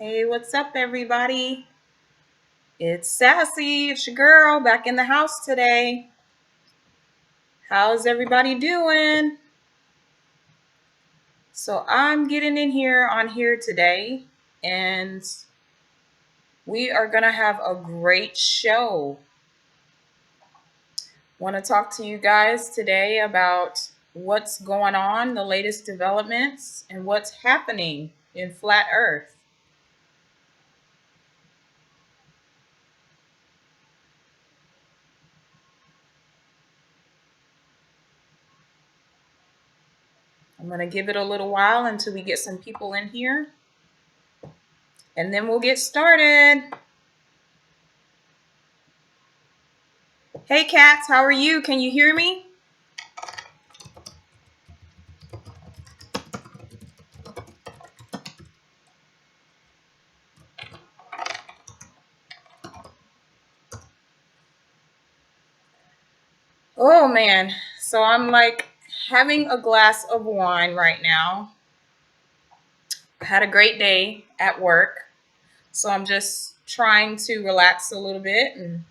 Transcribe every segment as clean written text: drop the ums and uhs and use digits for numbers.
Hey, what's up, everybody? It's Sassy. It's your girl back in the house today. How's everybody doing? So, I'm getting in here on here today, and we are going to have a great show. Want to talk to you guys today about what's going on, the latest developments, and what's happening in Flat Earth. I'm going to give it a little while until we get some people in here, and then we'll get started. Hey, cats, how are you? Can you hear me? Oh, man. So I'm like having a glass of wine right now. Had a great day at work. So I'm just trying to relax a little bit and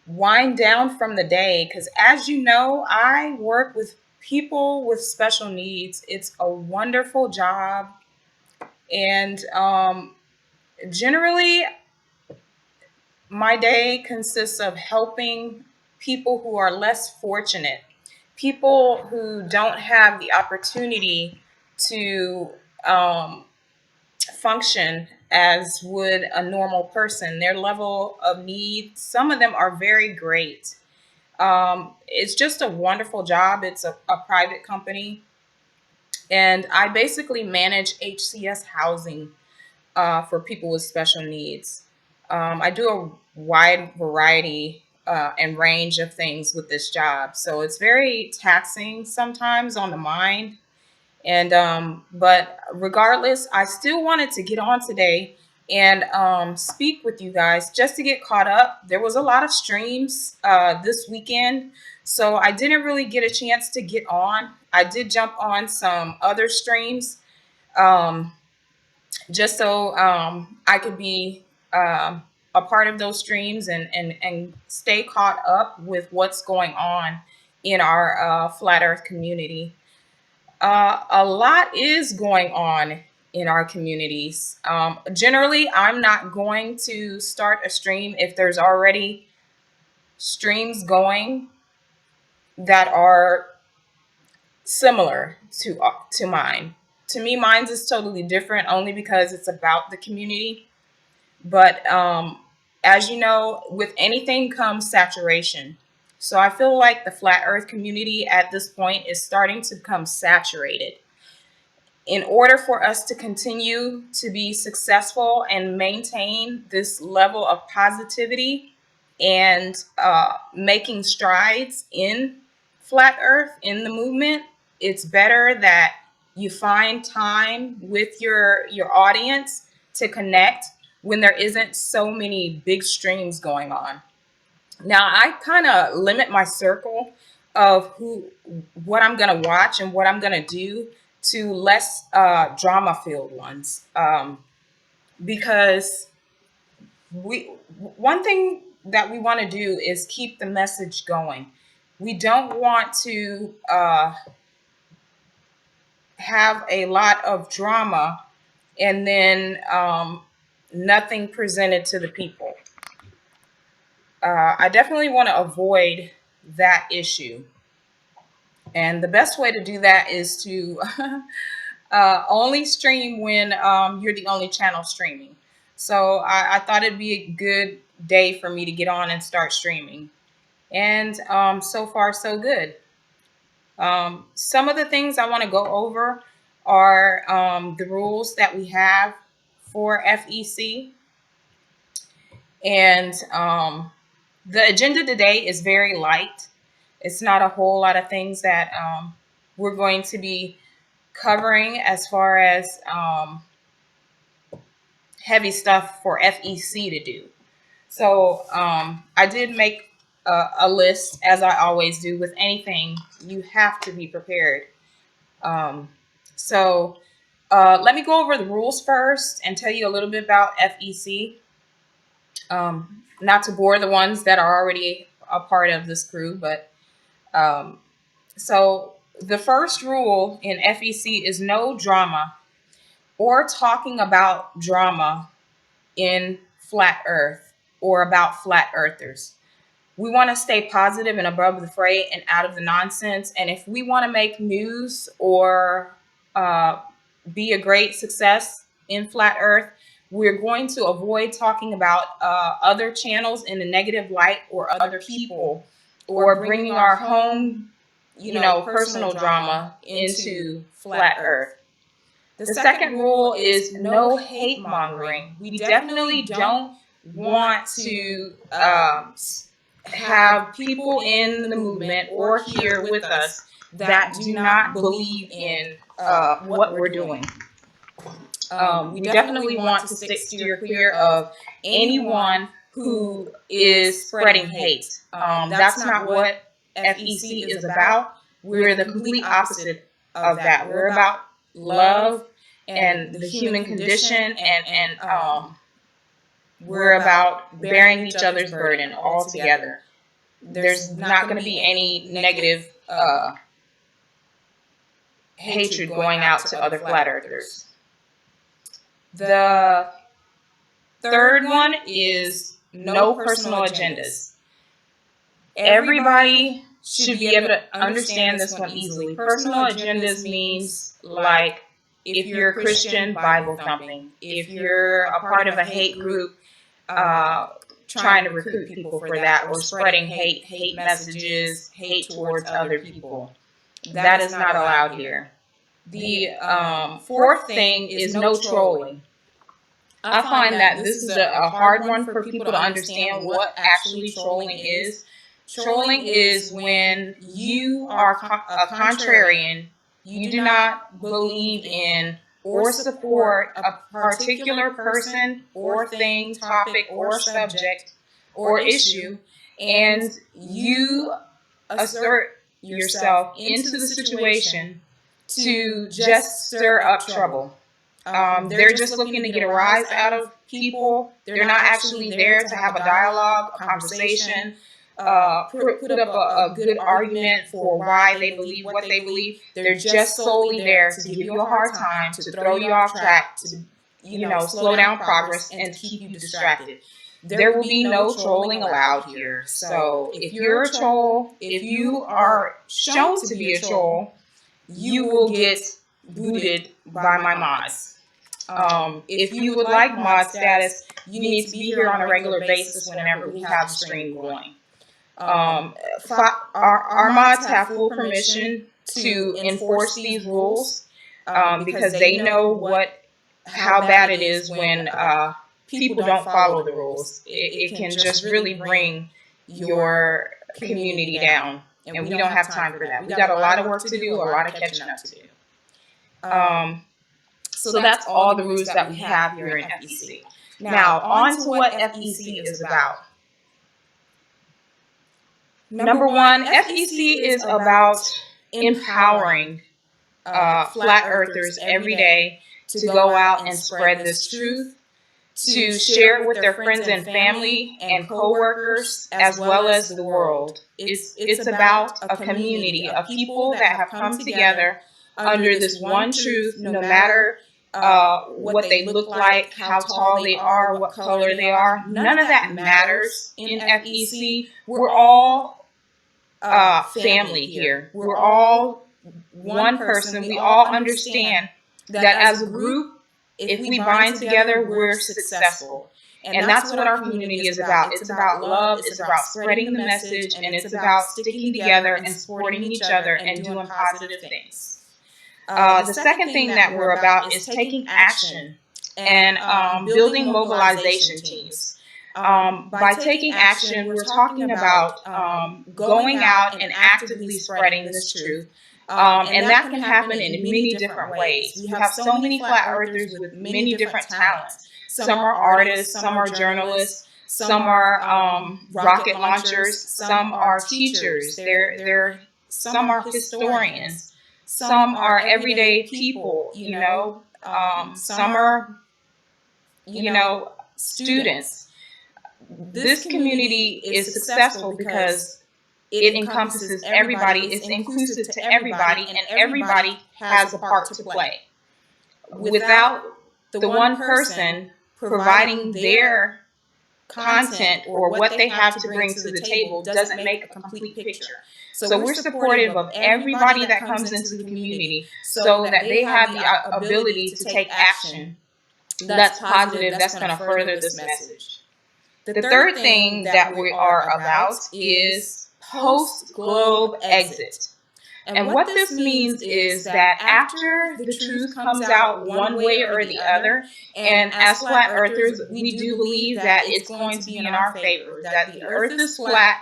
wind down from the day. Because as you know, I work with people with special needs. It's a wonderful job. And generally, my day consists of helping people who are less fortunate, people who don't have the opportunity to function as would a normal person. Their level of need, some of them are very great. It's just a wonderful job. It's a private company. And I basically manage HCS housing for people with special needs. I do a wide variety and range of things with this job. So it's very taxing sometimes on the mind. And but regardless, I still wanted to get on today and speak with you guys just to get caught up. There was a lot of streams this weekend, so I didn't really get a chance to get on. I did jump on some other streams. Um, just so I could be a part of those streams and stay caught up with what's going on in our flat earth community. A lot is going on in our communities. Generally, I'm not going to start a stream if there's already streams going that are similar to mine. To me, mine's is totally different only because it's about the community. But as you know, with anything comes saturation. So I feel like the flat earth community at this point is starting to become saturated. In order for us to continue to be successful and maintain this level of positivity and making strides in flat earth, in the movement, it's better that you find time with your audience to connect when there isn't so many big streams going on. Now I kind of limit my circle of what I'm gonna watch and what I'm gonna do to less drama filled ones, because we one thing that we want to do is keep the message going. We don't want to have a lot of drama and then nothing presented to the people. I definitely want to avoid that issue. And the best way to do that is to only stream when you're the only channel streaming. So I thought it'd be a good day for me to get on and start streaming. And so far, so good. Some of the things I want to go over are the rules that we have for FEC. And the agenda today is very light. It's not a whole lot of things that we're going to be covering as far as heavy stuff for FEC to do. So I did make a list, as I always do with anything. You have to be prepared. So Let me go over the rules first and tell you a little bit about FEC. Not to bore the ones that are already a part of this crew, but so the first rule in FEC is no drama or talking about drama in flat earth or about flat earthers. We want to stay positive and above the fray and out of the nonsense. And if we want to make news or be a great success in flat earth, we're going to avoid talking about other channels in a negative light or other people or bringing our home, personal drama into flat earth. The second rule is no hate mongering. We definitely don't want to have people in the movement or here with us that do not believe in what we're doing. We definitely want to steer clear of anyone who is spreading hate. That's not what FEC is about. We're the complete opposite of that. We're about love and the human condition, and we're about bearing each other's burden all together. There's not going to be any negative hatred going out to other flat earthers. The third one is no personal agendas. Everybody should be able to understand this one easily. Personal agendas means like if you're a Christian, Bible thumping. If you're a part of a hate group, trying to recruit people for that, or spreading hate messages, hate towards other people. That is not allowed here. The fourth thing is no trolling. I find that this is a hard one for people to understand what actually trolling is. Trolling is when you are a contrarian, you do not believe in or support a particular person or thing, topic or subject or issue, and you assert yourself into the situation to just stir up trouble. They're just looking to get a rise out of people. They're not actually there to have a dialogue, a conversation, put up a good argument for why they believe what they believe. They're just solely there to give you a hard time, to throw you off track, to slow down progress, and to keep you distracted. There will be no trolling allowed here. So if you're a troll, if you are shown to be a troll, you will get booted by my mods. If you would like mod status, you need to be here on a regular basis whenever we have the stream going. Our mods have full permission to enforce these rules because they know how bad it is when people don't follow the rules. It can just really bring your community down, and we don't have time for that. We got a lot of work to do, a lot of catching up to do. So that's all the rules that we have here in FEC. Now, on to what FEC is about. Number one, FEC is about empowering flat earthers every day to go out and spread this truth, to share it with their friends and family and co-workers, as well as the world. It's about a community of people that have come together under this one truth, no matter what they look like, how tall they are, what color they are. None of that matters in FEC. We're all family here. We're all one person. We all understand that as a group, if we bind together, we're successful. And that's what our community is about. It's about love, it's about spreading the message, and it's about sticking together and supporting each other and doing positive things. The second thing that we're about is taking action and building mobilization teams. By taking action, we're talking about going out and actively spreading this truth. And that can happen in many different ways. We have so many flat earthers with many different talents. Some are artists, some are journalists, some are rocket launchers, some are teachers, some are historians, some are everyday people, some are, students. This community is successful because it encompasses everybody, it's inclusive to everybody, and everybody has a part to play. Without the one person providing their content or what they have to bring to the table doesn't make a complete picture. So we're supportive of everybody that comes into the community so that they have the ability to take action that's positive, that's going to further this message. The third thing that we are about is post-globe exit. And what this means is that after the truth comes out one way or the other, and as flat earthers, we do believe that it's going to be in our favor, that the earth is flat,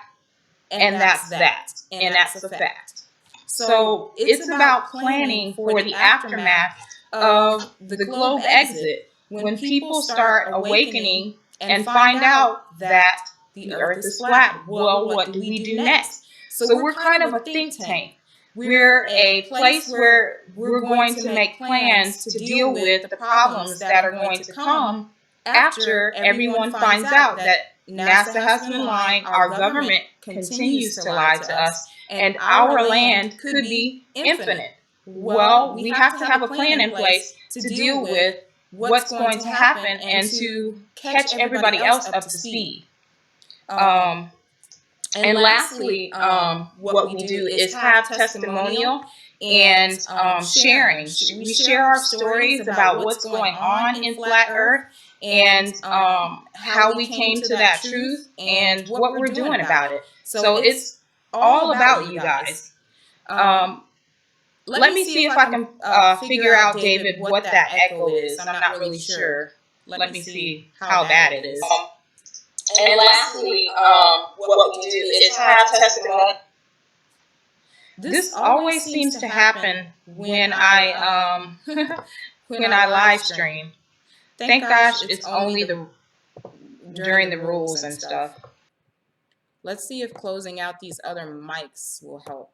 and that's that, and that's a fact. So it's about planning for the aftermath of the globe exit, when people start awakening and find out that the earth is flat. Well, what do we do next? So we're kind of a think tank. We're a place where we're going to make plans to deal with the problems that are going to come after everyone finds out that NASA has been lying, our government continues to lie to us, and our land could be infinite. Well, we have to have a plan in place to deal with what's going to happen and to catch everybody else up to speed. And lastly, what we do is have testimonial and sharing. We share our stories about what's going on in Flat Earth and how we came to that truth and what we're doing about it. So it's all about you guys. Let me see if I can figure out, David, what that echo is. I'm not really sure. Let me see how bad it is. And lastly, what we do is have testimony. This always seems to happen when I when I live stream. Thank gosh it's only during the rules and stuff. Let's see if closing out these other mics will help.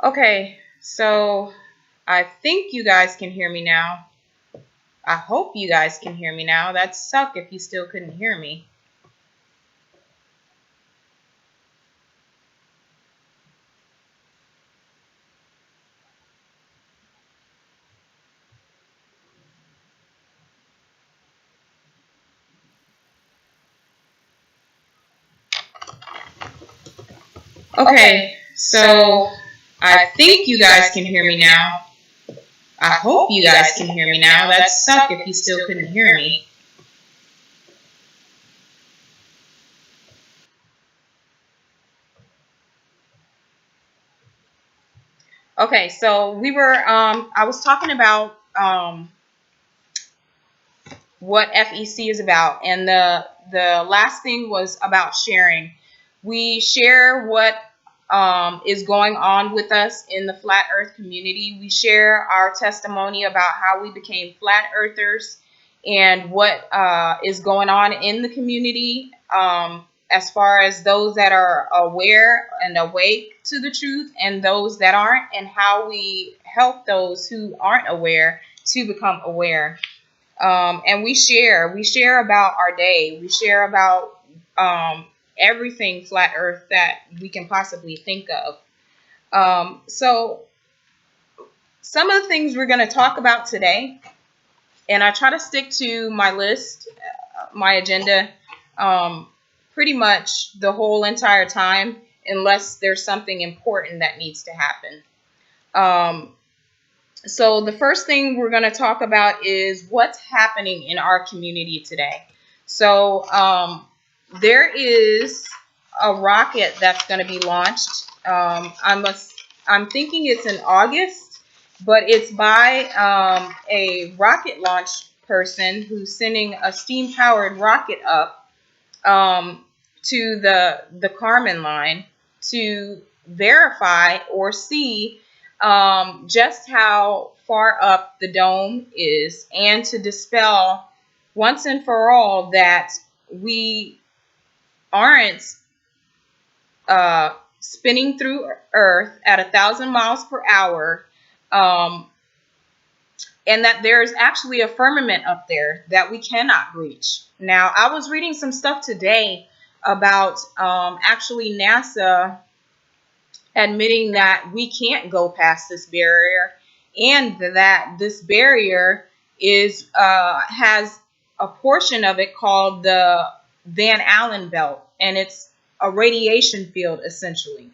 Okay, so I think you guys can hear me now. I hope you guys can hear me now. That'd suck if you still couldn't hear me. Okay, so I think you guys can hear me now. I hope you guys can hear me now. That'd suck if you still couldn't hear me. Okay, so I was talking about what FEC is about, and the last thing was about sharing. We share what is going on with us in the flat Earth community. We share our testimony about how we became flat Earthers and what is going on in the community, as far as those that are aware and awake to the truth and those that aren't, and how we help those who aren't aware to become aware. And we share about our day. We share about everything flat Earth that we can possibly think of. So some of the things we're going to talk about today, and I try to stick to my list, my agenda, um, pretty much the whole entire time, unless there's something important that needs to happen. Um, So the first thing we're going to talk about is what's happening in our community today. So there is a rocket that's going to be launched. I'm thinking it's in August, but it's by a rocket launch person who's sending a steam-powered rocket up to the Kármán line to verify or see just how far up the dome is, and to dispel once and for all that we aren't spinning through Earth at 1,000 miles per hour, um, and that there's actually a firmament up there that we cannot reach. Now, I was reading some stuff today about actually NASA admitting that we can't go past this barrier, and that this barrier is has a portion of it called the Van Allen belt, and it's a radiation field essentially.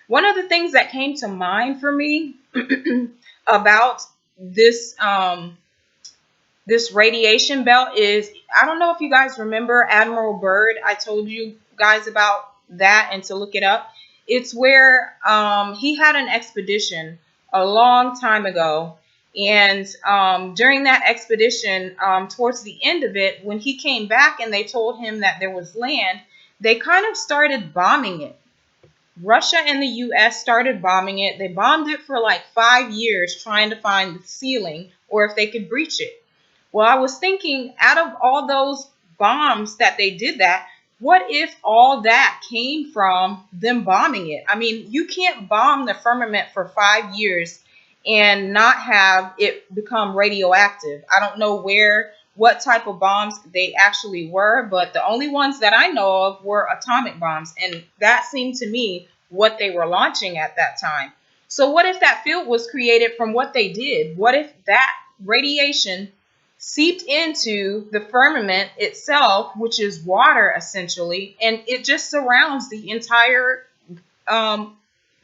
One of the things that came to mind for me about this this radiation belt is, I don't know if you guys remember Admiral Byrd. I told you guys about that and to look it up. It's where he had an expedition a long time ago. And during that expedition, towards the end of it, when he came back and they told him that there was land, they kind of started bombing it. Russia and the US started bombing it. They bombed it for like 5 years trying to find the ceiling or if they could breach it. Well, I was thinking, out of all those bombs that they did that, what if all that came from them bombing it? I mean, you can't bomb the firmament for 5 years and not have it become radioactive. I don't know what type of bombs they actually were, but the only ones that I know of were atomic bombs, and that seemed to me what they were launching at that time. So what if that field was created from what they did? What if that radiation seeped into the firmament itself, which is water essentially, and it just surrounds the entire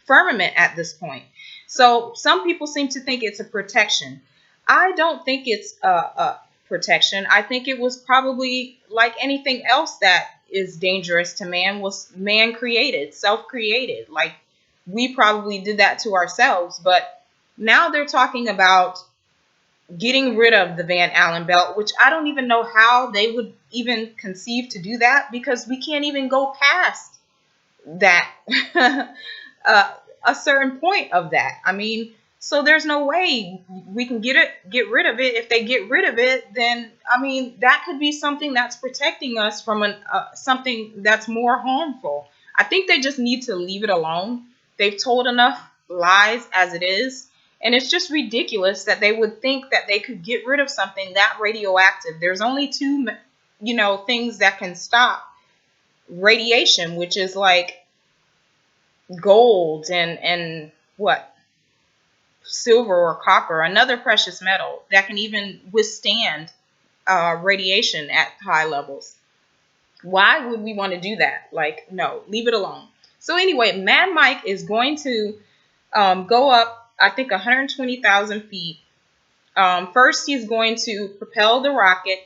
firmament at this point? So some people seem to think it's a protection. I don't think it's a protection. I think it was probably like anything else that is dangerous to man, was man created, self-created. Like, we probably did that to ourselves, but now they're talking about getting rid of the Van Allen belt, which I don't even know how they would even conceive to do that, because we can't even go past that a certain point of that. I mean, so there's no way we can get rid of it. If they get rid of it, then I mean, that could be something that's protecting us from something that's more harmful. I think they just need to leave it alone. They've told enough lies as it is. And it's just ridiculous that they would think that they could get rid of something that radioactive. There's only two, things that can stop radiation, which is like gold and what? Silver or copper, another precious metal that can even withstand radiation at high levels. Why would we want to do that? Like, no, leave it alone. So anyway, Mad Mike is going to go up, I think, 120,000 feet. First, he's going to propel the rocket,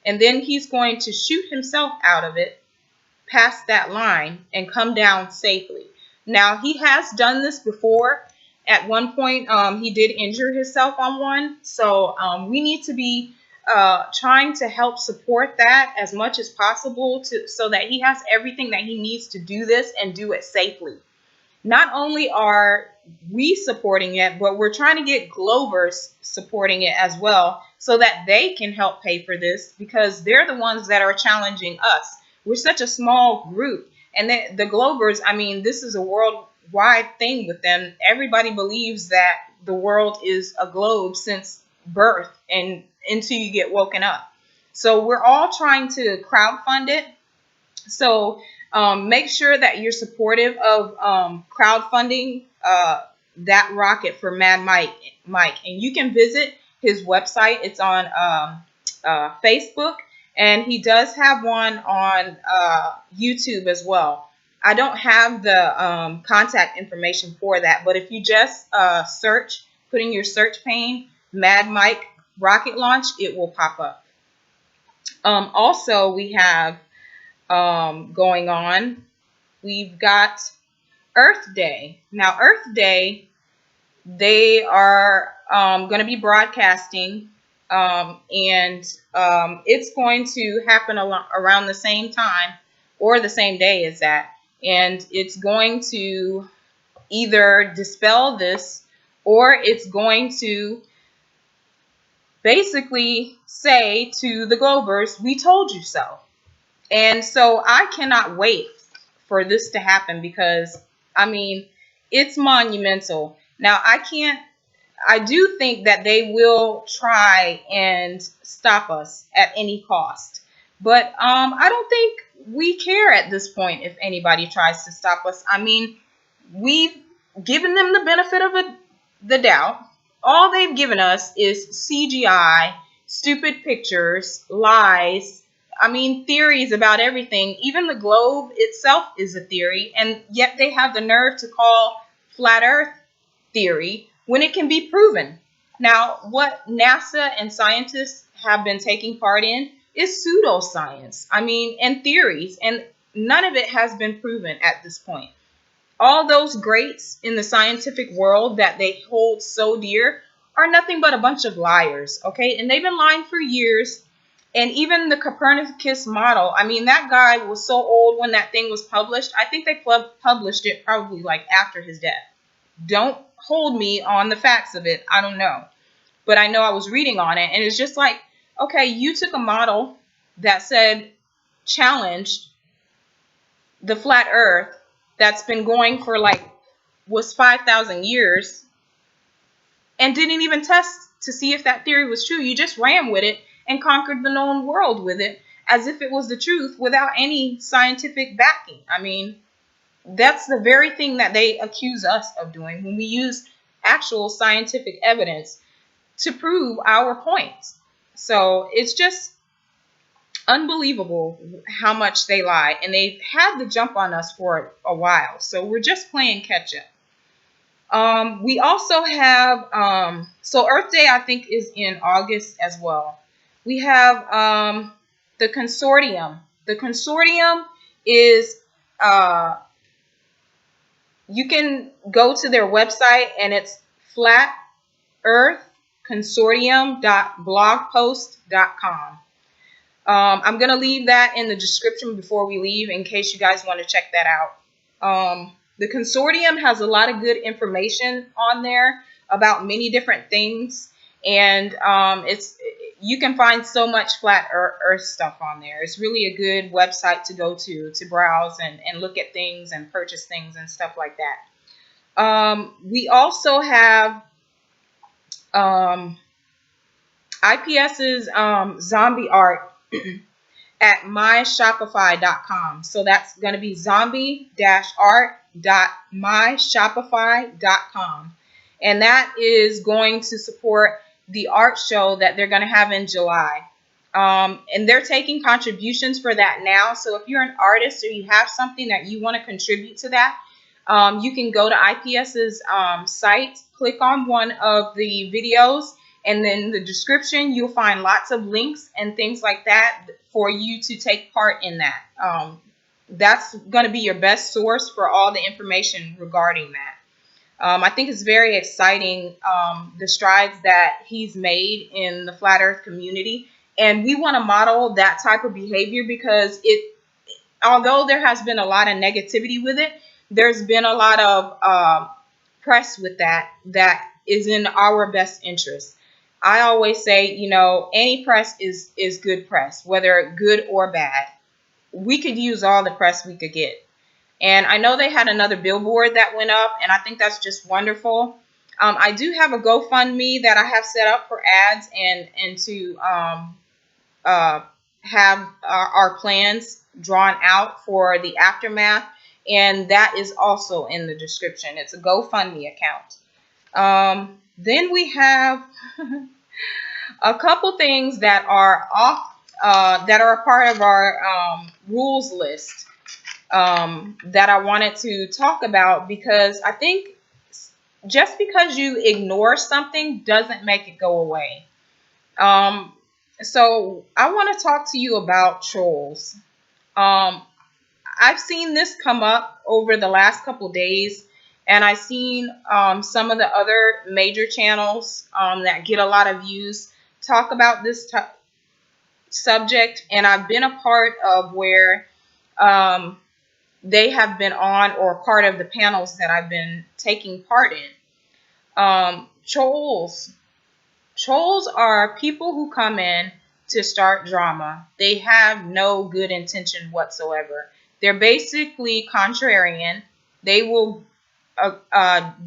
and then he's going to shoot himself out of it past that line and come down safely. Now, he has done this before. At one point, he did injure himself on one. So we need to be trying to help support that as much as possible so that he has everything that he needs to do this and do it safely. Not only are we supporting it, but we're trying to get Globers supporting it as well so that they can help pay for this because they're the ones that are challenging us. We're such a small group. And the Globers, I mean, this is a worldwide thing with them. Everybody believes that the world is a globe since birth and until you get woken up. So we're all trying to crowdfund it. So make sure that you're supportive of crowdfunding that rocket for Mad Mike. And you can visit his website. It's on Facebook. And he does have one on YouTube as well. I don't have the contact information for that. But if you just search, put in your search pane, Mad Mike rocket launch, it will pop up. Also, we have going on, we've got Earth Day. Now, Earth Day, they are going to be broadcasting, and it's going to happen around the same time or the same day as that. And it's going to either dispel this or it's going to basically say to the Globers, we told you so. And so I cannot wait for this to happen because, I mean, it's monumental. Now, I do think that they will try and stop us at any cost. But I don't think we care at this point if anybody tries to stop us. I mean, we've given them the benefit of the doubt. All they've given us is CGI, stupid pictures, lies. I mean, theories about everything. Even the globe itself is a theory, and yet they have the nerve to call flat Earth theory when it can be proven. Now, what NASA and scientists have been taking part in is pseudoscience. I mean, and theories, and none of it has been proven at this point. All those greats in the scientific world that they hold so dear are nothing but a bunch of liars, okay? And they've been lying for years. And even the Copernicus model, I mean, that guy was so old when that thing was published. I think they published it probably like after his death. Don't hold me on the facts of it. I don't know. But I know I was reading on it. And it's just like, okay, you took a model that said challenged the flat Earth that's been going for was 5,000 years and didn't even test to see if that theory was true. You just ran with it and conquered the known world with it as if it was the truth without any scientific backing. I mean, that's the very thing that they accuse us of doing when we use actual scientific evidence to prove our points. So it's just unbelievable how much they lie. And they've had the jump on us for a while. So we're just playing catch up. We also have, so Earth Day, I think, is in August as well. We have the consortium. The consortium is, you can go to their website and it's flatearthconsortium.blogpost.com. I'm going to leave that in the description before we leave in case you guys want to check that out. The consortium has a lot of good information on there about many different things. And you can find so much flat Earth stuff on there. It's really a good website to go to browse and look at things and purchase things and stuff like that. We also have IPS's zombie art at myshopify.com. So that's going to be zombie-art.myshopify.com. And that is going to support the art show that they're going to have in July. And they're taking contributions for that now. So if you're an artist or you have something that you want to contribute to that, you can go to IPS's site, click on one of the videos, and then in the description, you'll find lots of links and things like that for you to take part in that. That's going to be your best source for all the information regarding that. I think it's very exciting, the strides that he's made in the Flat Earth community. And we want to model that type of behavior because although there has been a lot of negativity with it, there's been a lot of press with that is in our best interest. I always say, any press is good press, whether good or bad. We could use all the press we could get. And I know they had another billboard that went up, and I think that's just wonderful. I do have a GoFundMe that I have set up for ads and to have our plans drawn out for the aftermath, and that is also in the description. It's a GoFundMe account. Then we have a couple things that are that are a part of our rules list that I wanted to talk about, because I think just because you ignore something doesn't make it go away. So I want to talk to you about trolls. I've seen this come up over the last couple days, and I've seen some of the other major channels that get a lot of views talk about this subject, and I've been a part of where they have been on, or part of the panels that I've been taking part in. Trolls are people who come in to start drama. They have no good intention whatsoever. They're basically contrarian. They will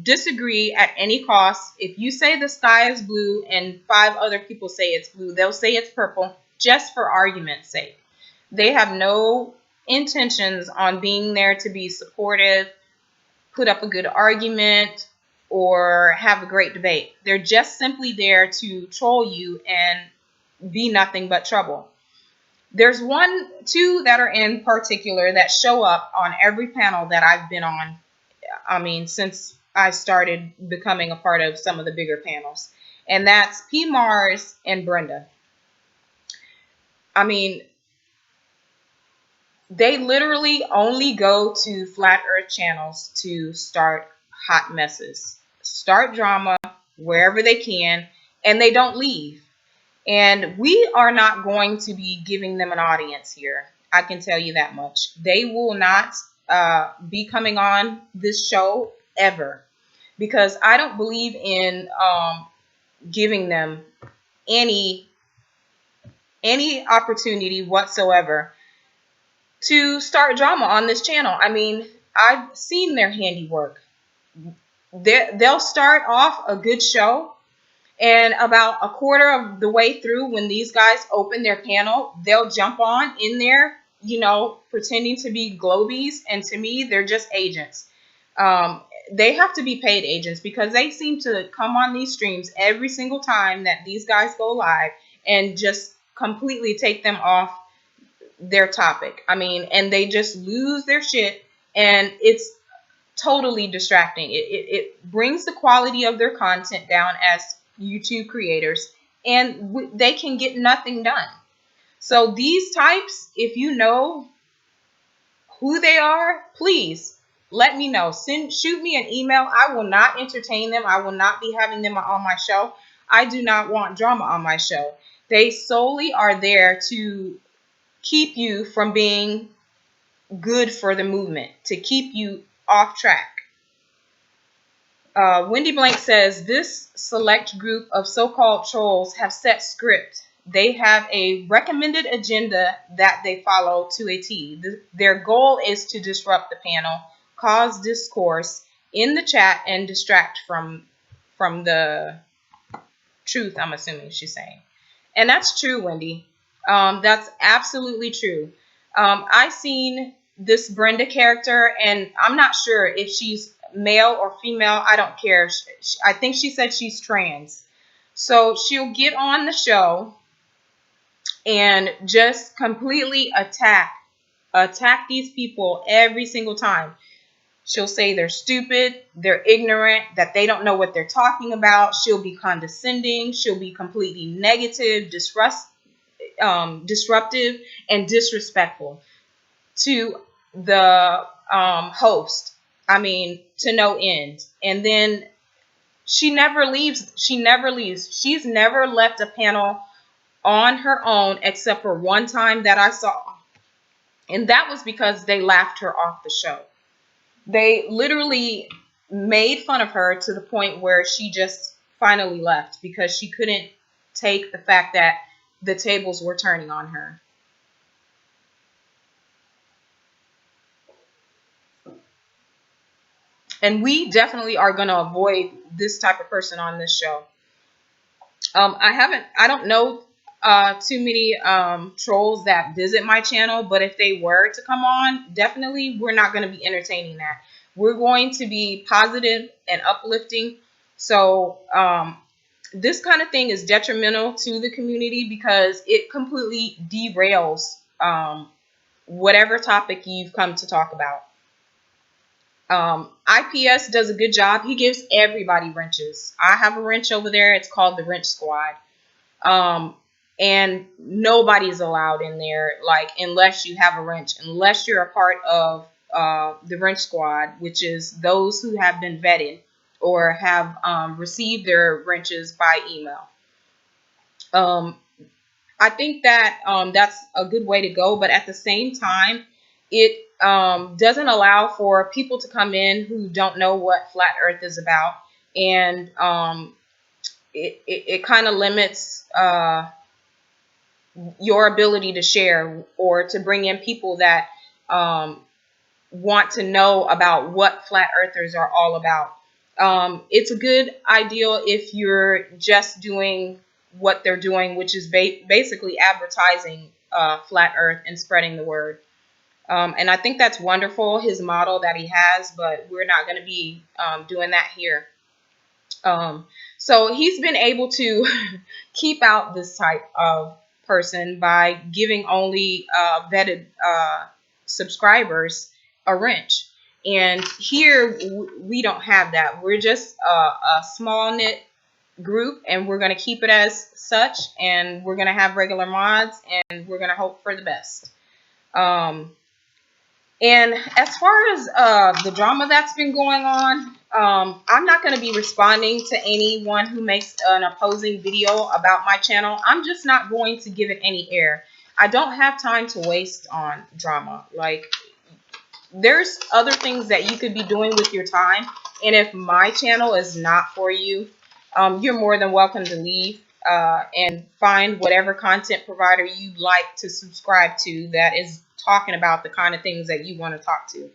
disagree at any cost. If you say the sky is blue and 5 other people say it's blue, they'll say it's purple just for argument's sake. They have no intentions on being there to be supportive, put up a good argument, or have a great debate. They're just simply there to troll you and be nothing but trouble. There's two that are in particular that show up on every panel that I've been on. I mean, since I started becoming a part of some of the bigger panels. And that's P. Mars and Brenda. I mean, they literally only go to Flat Earth channels to start hot messes, start drama wherever they can, and they don't leave. And we are not going to be giving them an audience here. I can tell you that much. They will not be coming on this show ever, because I don't believe in giving them any opportunity whatsoever to start drama on this channel. I mean, I've seen their handiwork. They'll start off a good show, and about a quarter of the way through, when these guys open their panel, they'll jump on in there, pretending to be globies. And to me, they're just agents. They have to be paid agents, because they seem to come on these streams every single time that these guys go live and just completely take them off their topic. I mean, and they just lose their shit, and it's totally distracting. It brings the quality of their content down as YouTube creators, and they can get nothing done. So these types, if you know who they are, please let me know. Shoot me an email. I will not entertain them. I will not be having them on my show. I do not want drama on my show. They solely are there to keep you from being good for the movement, to keep you off track. Wendy Blank says, this select group of so-called trolls have set script. They have a recommended agenda that they follow to a T. Their goal is to disrupt the panel, cause discourse, in the chat and distract from the truth, I'm assuming she's saying. And that's true, Wendy. That's absolutely true. I seen this Brenda character, and I'm not sure if she's male or female. I don't care. I think she said she's trans. So she'll get on the show and just completely attack these people every single time. She'll say they're stupid, they're ignorant, that they don't know what they're talking about. She'll be condescending. She'll be completely negative, disruptive, and disrespectful to the host. I mean, to no end. And then she never leaves. She never leaves. She's never left a panel on her own except for one time that I saw. And that was because they laughed her off the show. They literally made fun of her to the point where she just finally left because she couldn't take the fact that the tables were turning on her. And we definitely are going to avoid this type of person on this show. I don't know too many trolls that visit my channel, but if they were to come on, definitely we're not going to be entertaining that. We're going to be positive and uplifting. So this kind of thing is detrimental to the community because it completely derails whatever topic you've come to talk about. IPS does a good job. He gives everybody wrenches. I have a wrench over there. It's called the Wrench Squad. And nobody's allowed in there, like, unless you have a wrench, unless you're a part of the Wrench Squad, which is those who have been vetted or have received their wrenches by email. I think that that's a good way to go, but at the same time, it doesn't allow for people to come in who don't know what Flat Earth is about, and it kind of limits your ability to share or to bring in people that want to know about what Flat Earthers are all about. It's a good idea if you're just doing what they're doing, which is basically advertising Flat Earth and spreading the word. And I think that's wonderful, his model that he has, but we're not going to be doing that here. So he's been able to keep out this type of person by giving only vetted subscribers a wrench. And here we don't have that. We're just a small knit group, and we're going to keep it as such, and we're going to have regular mods, and we're going to hope for the best. And as far as the drama that's been going on, I'm not going to be responding to anyone who makes an opposing video about my channel. I'm just not going to give it any air. I don't have time to waste on drama. Like, there's other things that you could be doing with your time. And if my channel is not for you, you're more than welcome to leave and find whatever content provider you'd like to subscribe to that is talking about the kind of things that you want to talk to.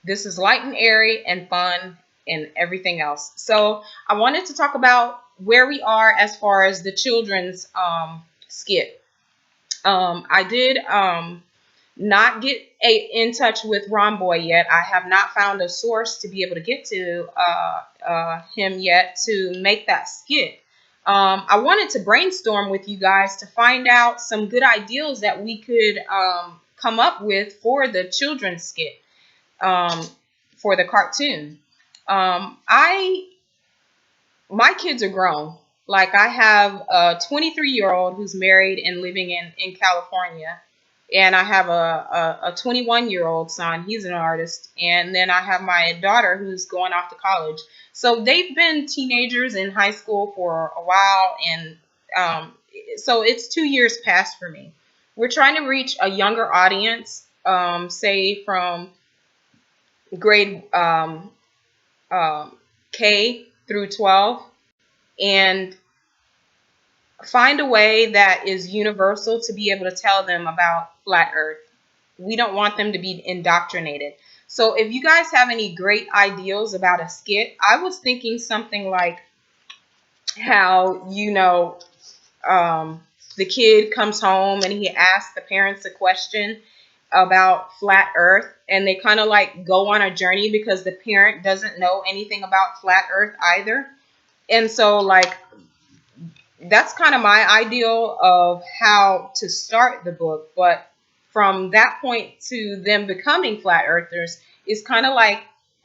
This is light and airy and fun and everything else. So I wanted to talk about where we are as far as the children's skit. I did not get in touch with Romboy yet. I have not found a source to be able to get to him yet to make that skit. I wanted to brainstorm with you guys to find out some good ideas that we could come up with for the children's skit, for the cartoon. My kids are grown. Like, I have a 23-year-old who's married and living in California. And I have a 21-year-old son. He's an artist. And then I have my daughter who's going off to college. So they've been teenagers in high school for a while. And so it's 2 years past for me. We're trying to reach a younger audience, say from grade K through 12. And find a way that is universal to be able to tell them about Flat Earth. We don't want them to be indoctrinated. So if you guys have any great ideas about a skit, I was thinking something like how, the kid comes home and he asks the parents a question about flat earth, and they kind of like go on a journey because the parent doesn't know anything about flat earth either. And so like that's kind of my ideal of how to start the book. But from that point to them becoming flat earthers is kind of like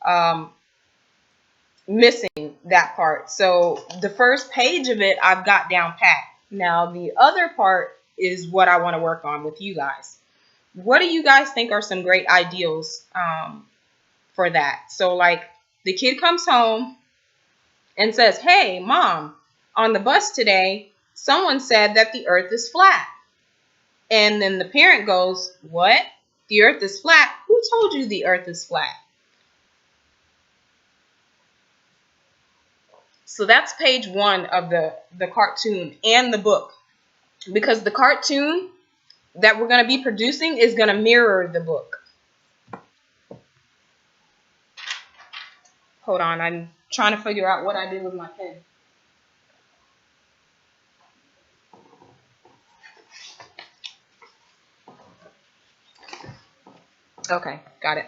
um, missing that part. So the first page of it I've got down pat. Now the other part is what I want to work on with you guys. What do you guys think are some great ideals for that? So like the kid comes home and says, "Hey, mom, on the bus today, someone said that the earth is flat." And then the parent goes, "What? The earth is flat? Who told you the earth is flat?" So that's page 1 of the cartoon and the book. Because the cartoon that we're going to be producing is going to mirror the book. Hold on, I'm trying to figure out what I did with my pen. Okay, got it.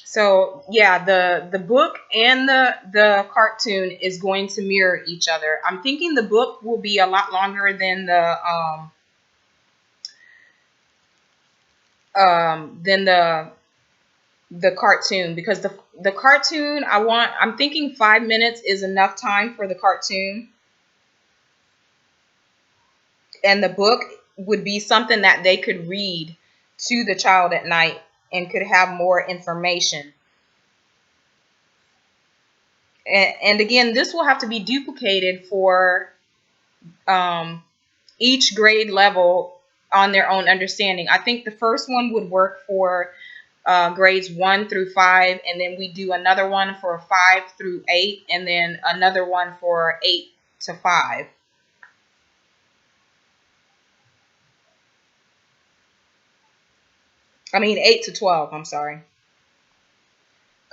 So yeah, the book and the cartoon is going to mirror each other. I'm thinking the book will be a lot longer than the cartoon, because the cartoon I'm thinking 5 minutes is enough time for the cartoon, and the book would be something that they could read to the child at night and could have more information. And again, this will have to be duplicated for each grade level on their own understanding. I think the first one would work for grades 1 through 5, and then we do another one for 5 through 8, and then another one for 8 to 5. I mean 8 to 12, I'm sorry.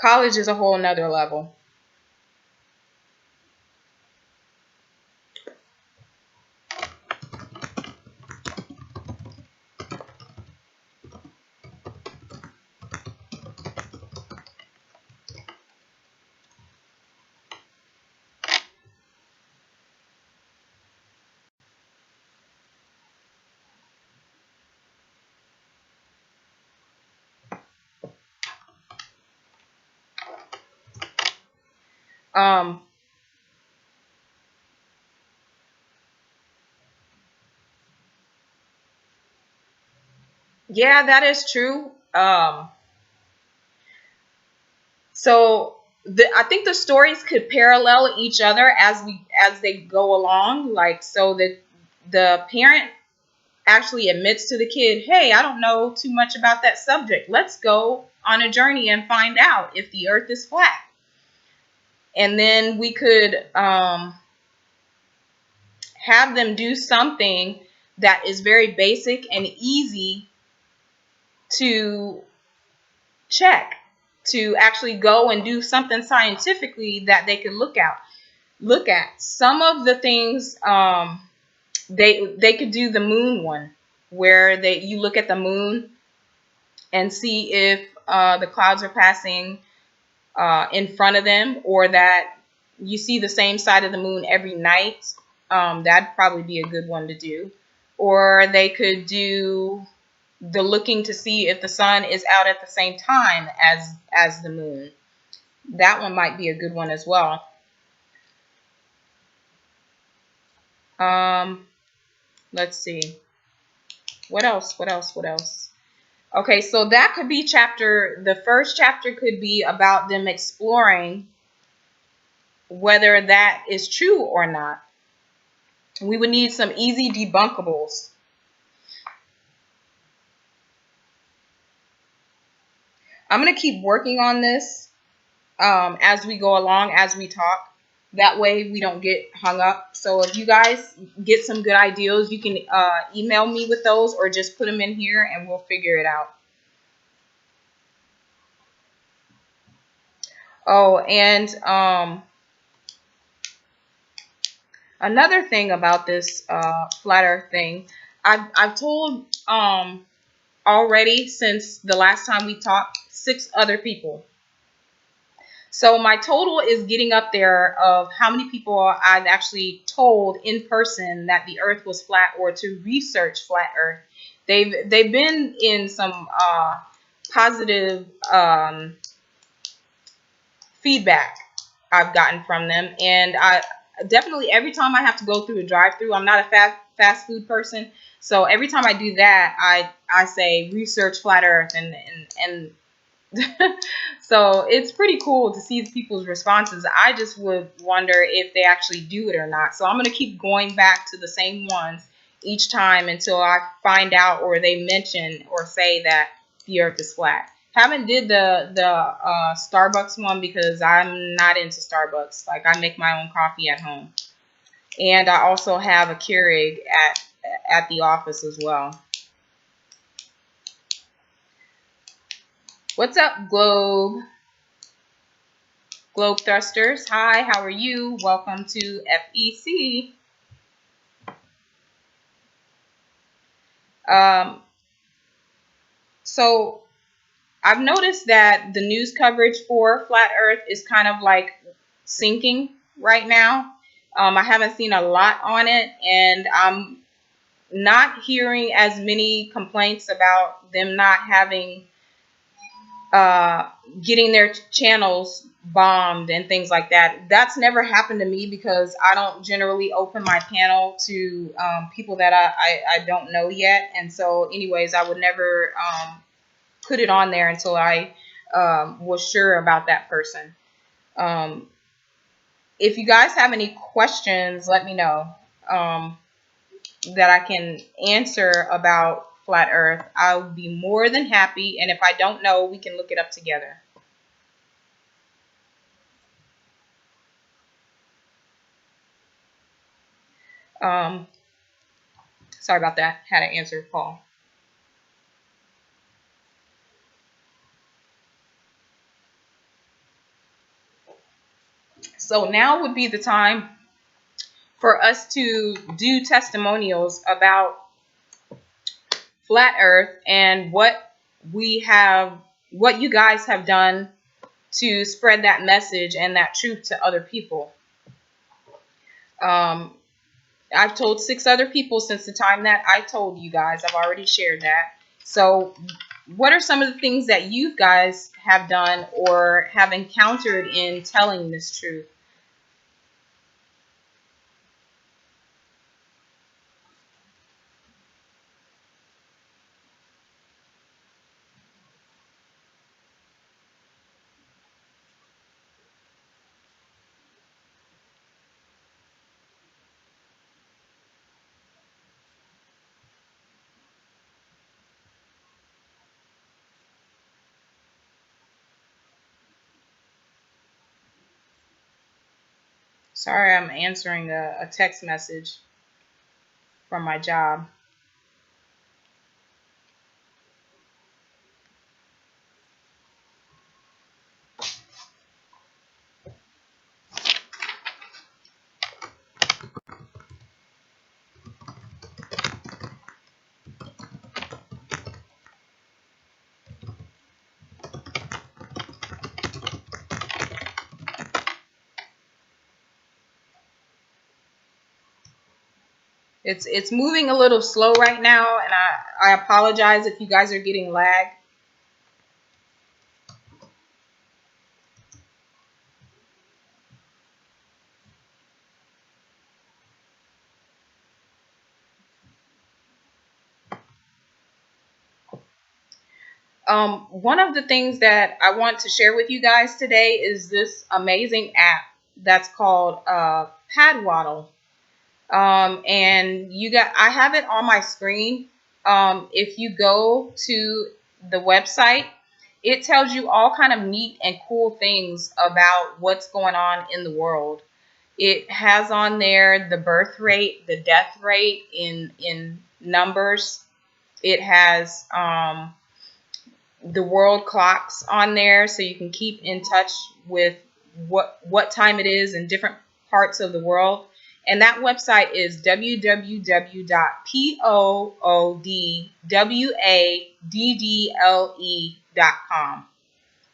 College is a whole nother level. Um, yeah, that is true. So I think the stories could parallel each other as they go along, like so that the parent actually admits to the kid, "Hey, I don't know too much about that subject. Let's go on a journey and find out if the earth is flat." And then we could have them do something that is very basic and easy to check, to actually go and do something scientifically that they could look at. Some of the things they could do the moon one, where you look at the moon and see if the clouds are passing in front of them, or that you see the same side of the moon every night. That'd probably be a good one to do. Or they could do the looking to see if the sun is out at the same time as the moon. That one might be a good one as well. Um, let's see. What else? What else? What else? Okay, so that could be the first chapter could be about them exploring whether that is true or not. We would need some easy debunkables. I'm going to keep working on this as we go along, as we talk. That way we don't get hung up. So if you guys get some good ideas, you can email me with those or just put them in here and we'll figure it out. Oh, and another thing about this flat earth thing, I've told already since the last time we talked 6 other people. So my total is getting up there of how many people I've actually told in person that the earth was flat or to research flat earth. They've been in some positive feedback I've gotten from them, and I definitely every time I have to go through a drive-through, I'm not a fast food person, so every time I do that, I say research flat earth and so it's pretty cool to see people's responses. I just would wonder if they actually do it or not. So I'm going to keep going back to the same ones each time until I find out or they mention or say that the earth is flat. Haven't did the Starbucks one because I'm not into Starbucks. Like, I make my own coffee at home. And I also have a Keurig at the office as well. What's up, Globe Thrusters? Hi, how are you? Welcome to FEC. So I've noticed that the news coverage for Flat Earth is kind of like sinking right now. I haven't seen a lot on it, and I'm not hearing as many complaints about them not having getting their channels bombed and things like that. That's never happened to me because I don't generally open my panel to people that I don't know yet. And so anyways, I would never put it on there until I was sure about that person. If you guys have any questions, let me know that I can answer about flat earth. I'll be more than happy. And if I don't know, we can look it up together. Sorry about that. Had to answer a call. So now would be the time for us to do testimonials about flat earth and what you guys have done to spread that message and that truth to other people. I've told 6 other people since the time that I told you guys. I've already shared that. So what are some of the things that you guys have done or have encountered in telling this truth? Sorry, I'm answering a text message from my job. It's moving a little slow right now, and I apologize if you guys are getting lag. One of the things that I want to share with you guys today is this amazing app that's called Padwaddle. And I have it on my screen. If you go to the website, it tells you all kind of neat and cool things about what's going on in the world. It has on there the birth rate, the death rate in numbers. It has the world clocks on there, so you can keep in touch with what time it is in different parts of the world. And that website is www.poodwaddle.com.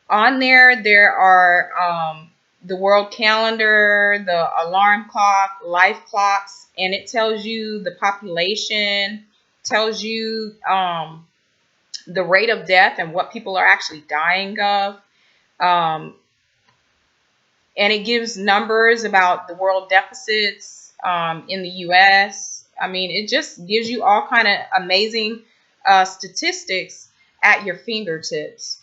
On there are the world calendar, the alarm clock, life clocks, and it tells you the population, tells you the rate of death and what people are actually dying of. Um, and it gives numbers about the world deficits in the U.S. I mean, it just gives you all kind of amazing statistics at your fingertips.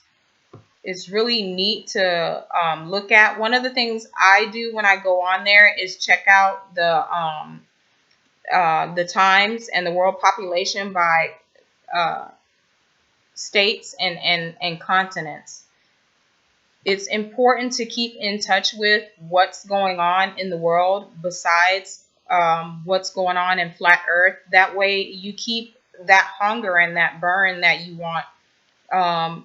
It's really neat to look at. One of the things I do when I go on there is check out the times and the world population by states and continents. It's important to keep in touch with what's going on in the world besides what's going on in flat Earth. That way you keep that hunger and that burn that you want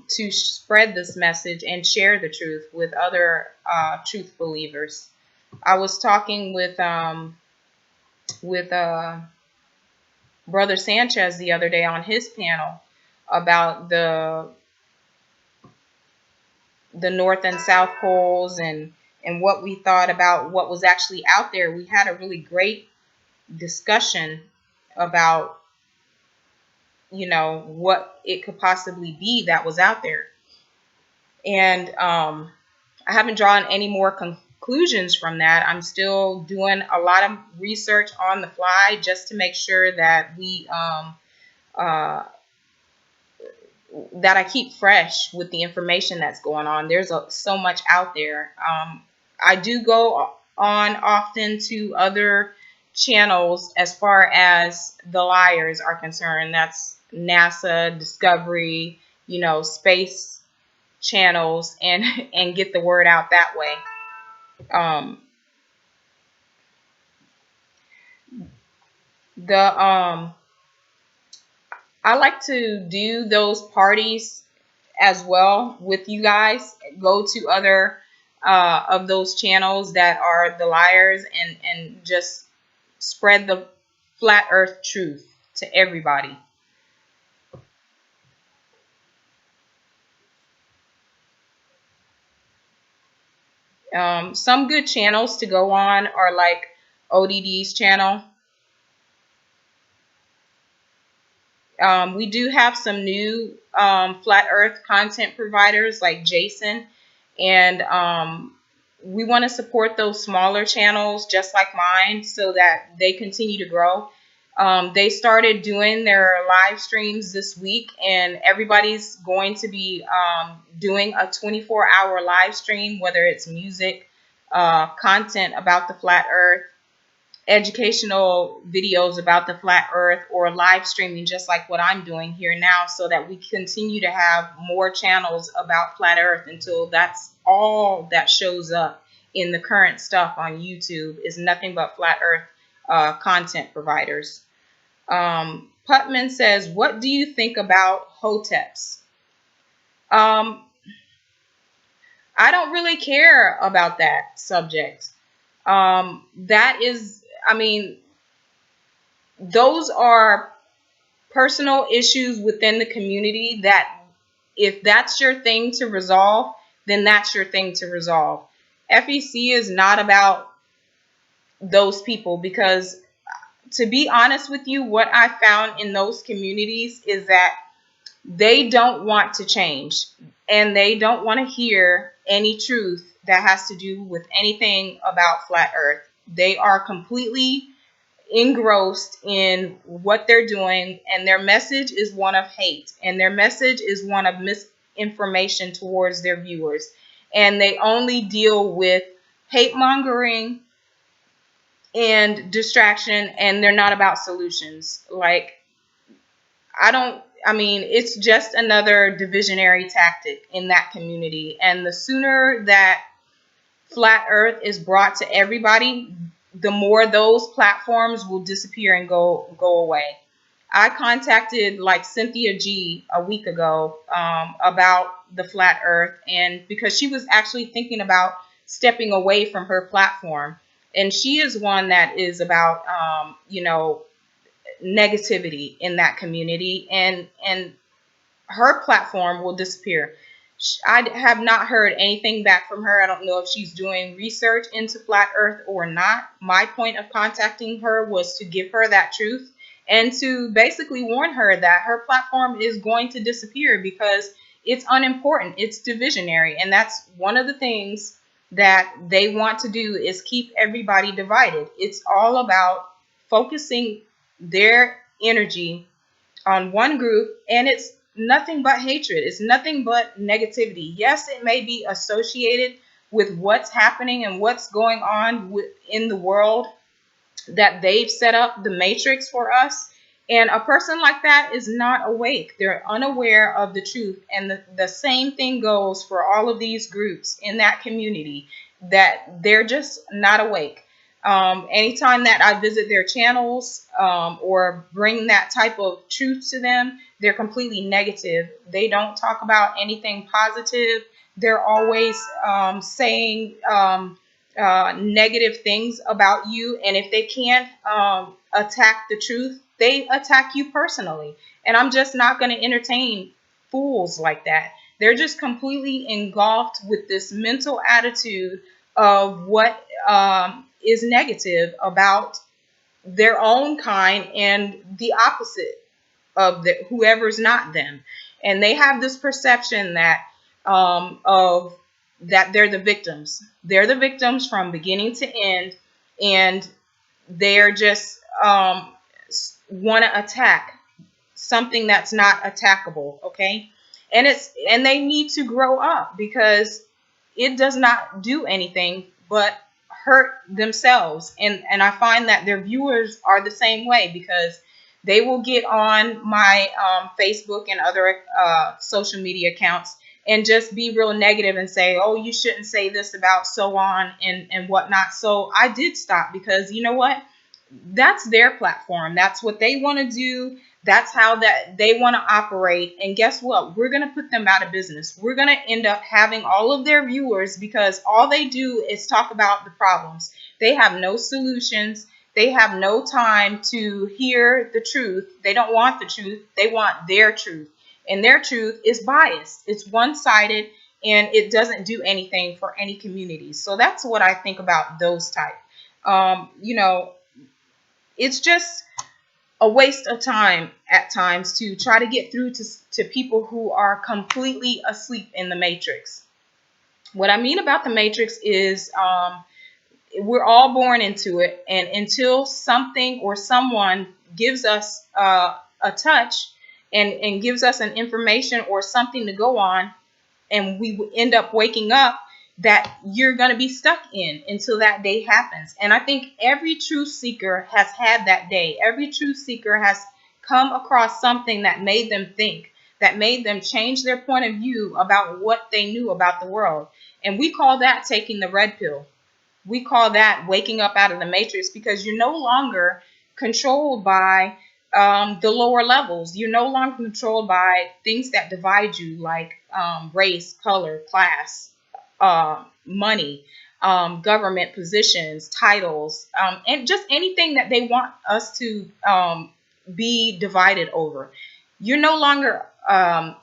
to spread this message and share the truth with other truth believers. I was talking with Brother Sanchez the other day on his panel about the North and South poles and what we thought about what was actually out there. We had a really great discussion about, what it could possibly be that was out there. And I haven't drawn any more conclusions from that. I'm still doing a lot of research on the fly just to make sure that that I keep fresh with the information that's going on. There's so much out there. I do go on often to other channels as far as the liars are concerned. That's NASA, Discovery, space channels, and get the word out that way. I like to do those parties as well with you guys. Go to other of those channels that are the liars and just spread the flat earth truth to everybody. Some good channels to go on are like ODD's channel. We do have some new flat earth content providers like Jason, and we want to support those smaller channels just like mine so that they continue to grow. They started doing their live streams this week, and everybody's going to be doing a 24-hour live stream, whether it's music, content about the flat earth, educational videos about the flat earth, or live streaming just like what I'm doing here now, so that we continue to have more channels about flat earth until that's all that shows up in the current stuff on YouTube is nothing but flat earth content providers. Putman says, what do you think about hoteps? I don't really care about that subject. That is, I mean, those are personal issues within the community that if that's your thing to resolve, then that's your thing to resolve. FEC is not about those people, because to be honest with you, what I found in those communities is that they don't want to change, and they don't want to hear any truth that has to do with anything about flat earth. They are completely engrossed in what they're doing, and their message is one of hate, and their message is one of misinformation towards their viewers. And they only deal with hate mongering and distraction, and they're not about solutions. Like, I mean, it's just another divisionary tactic in that community. And the sooner that flat earth is brought to everybody, the more those platforms will disappear and go away. I contacted like Cynthia G a week ago about the flat earth, and because she was actually thinking about stepping away from her platform. And she is one that is about negativity in that community, and her platform will disappear. I have not heard anything back from her. I don't know if she's doing research into flat earth or not. My point of contacting her was to give her that truth and to basically warn her that her platform is going to disappear because it's unimportant. It's divisionary. And that's one of the things that they want to do, is keep everybody divided. It's all about focusing their energy on one group, and it's nothing but hatred. It's nothing but negativity. Yes, it may be associated with what's happening and what's going on in the world, that they've set up the matrix for us. And a person like that is not awake. They're unaware of the truth. And the same thing goes for all of these groups in that community, that they're just not awake. Anytime that I visit their channels or bring that type of truth to them, they're completely negative. They don't talk about anything positive. They're always saying negative things about you. And if they can't attack the truth, they attack you personally. And I'm just not going to entertain fools like that. They're just completely engulfed with this mental attitude of what is negative about their own kind and the opposite of whoever's not them. And they have this perception that of that they're the victims. They're the victims from beginning to end, and they're just want to attack something that's not attackable. Okay, and they need to grow up, because it does not do anything but hurt themselves. And I find that their viewers are the same way, because they will get on my Facebook and other social media accounts and just be real negative and say, oh, you shouldn't say this about so on and whatnot. So I did stop, because you know what? That's their platform. That's what they want to do. That's how that they want to operate. And guess what? We're going to put them out of business. We're going to end up having all of their viewers, because all they do is talk about the problems. They have no solutions. They have no time to hear the truth. They don't want the truth. They want their truth. And their truth is biased. It's one-sided, and it doesn't do anything for any community. So that's what I think about those type. It's just a waste of time at times to try to get through to people who are completely asleep in the matrix. What I mean about the matrix is we're all born into it, and until something or someone gives us a touch and gives us an information or something to go on, and we end up waking up, that you're going to be stuck in until that day happens. And I think every truth seeker has had that day. Every truth seeker has come across something that made them think, that made them change their point of view about what they knew about the world. And we call that taking the red pill. We call that waking up out of the matrix, because you're no longer controlled by the lower levels. You're no longer controlled by things that divide you, like race, color, class, money, government positions, titles, and just anything that they want us to be divided over. You're no longer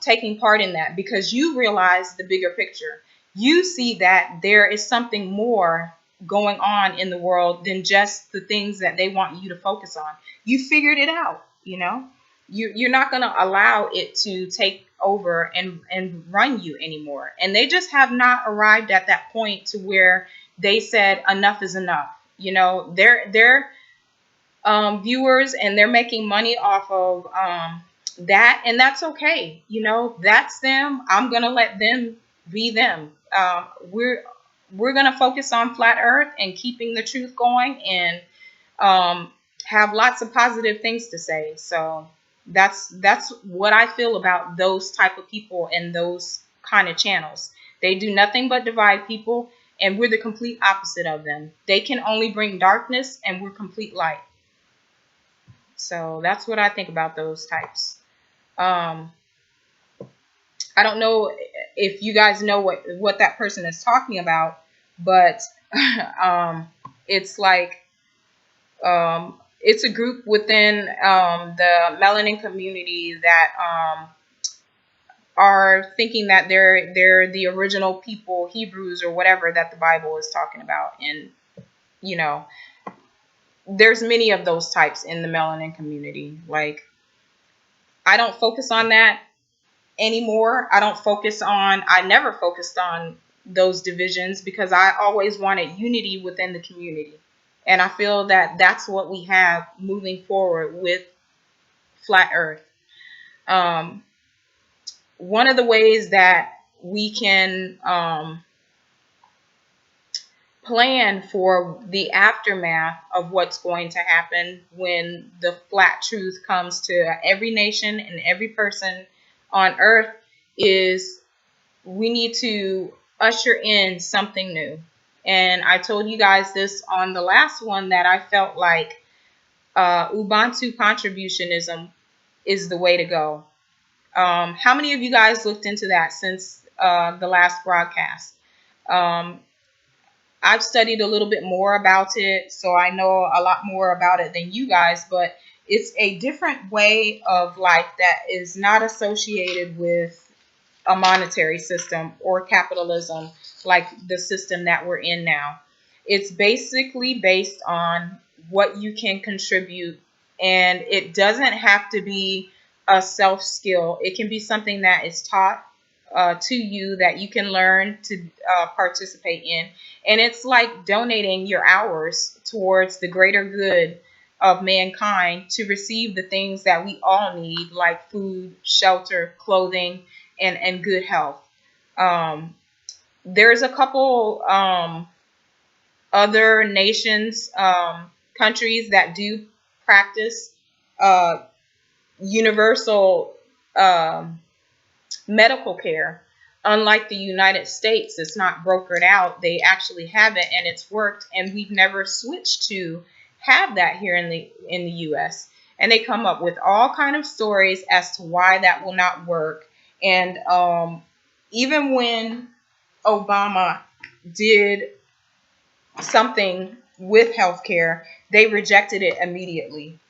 taking part in that, because you realize the bigger picture. You see that there is something more going on in the world than just the things that they want you to focus on. You figured it out. You're not going to allow it to take over and run you anymore. And they just have not arrived at that point to where they said enough is enough. They're viewers, and they're making money off of that, and that's okay. That's them. I'm gonna let them be them. We're gonna focus on flat earth and keeping the truth going, and have lots of positive things to say. So That's what I feel about those type of people and those kind of channels. They do nothing but divide people, and we're the complete opposite of them. They can only bring darkness, and we're complete light. So that's what I think about those types. Um, I don't know if you guys know what that person is talking about, but it's like it's a group within the melanin community that are thinking that they're the original people, Hebrews or whatever that the Bible is talking about. And you know, there's many of those types in the melanin community. Like, I don't focus on that anymore. I never focused on those divisions because I always wanted unity within the community. And I feel that that's what we have moving forward with Flat Earth. Um, One of the ways that we can plan for the aftermath of what's going to happen when the flat truth comes to every nation and every person on earth is we need to usher in something new. And I told you guys this on the last one that I felt like Ubuntu Contributionism is the way to go. How many of you guys looked into that since the last broadcast? Um, I've studied a little bit more about it, so I know a lot more about it than you guys, but it's a different way of life that is not associated with a monetary system or capitalism like the system that we're in now. It's basically based on what you can contribute, and it doesn't have to be a self skill. It can be something that is taught to you that you can learn to participate in. And it's like donating your hours towards the greater good of mankind to receive the things that we all need, like food, shelter, clothing, and good health. There's a couple other nations, countries that do practice uh, universal medical care. Unlike the United States, it's not brokered out. They actually have it, and it's worked. And we've never switched to have that here in the U.S. And they come up with all kind of stories as to why that will not work. And even when Obama did something with healthcare, they rejected it immediately,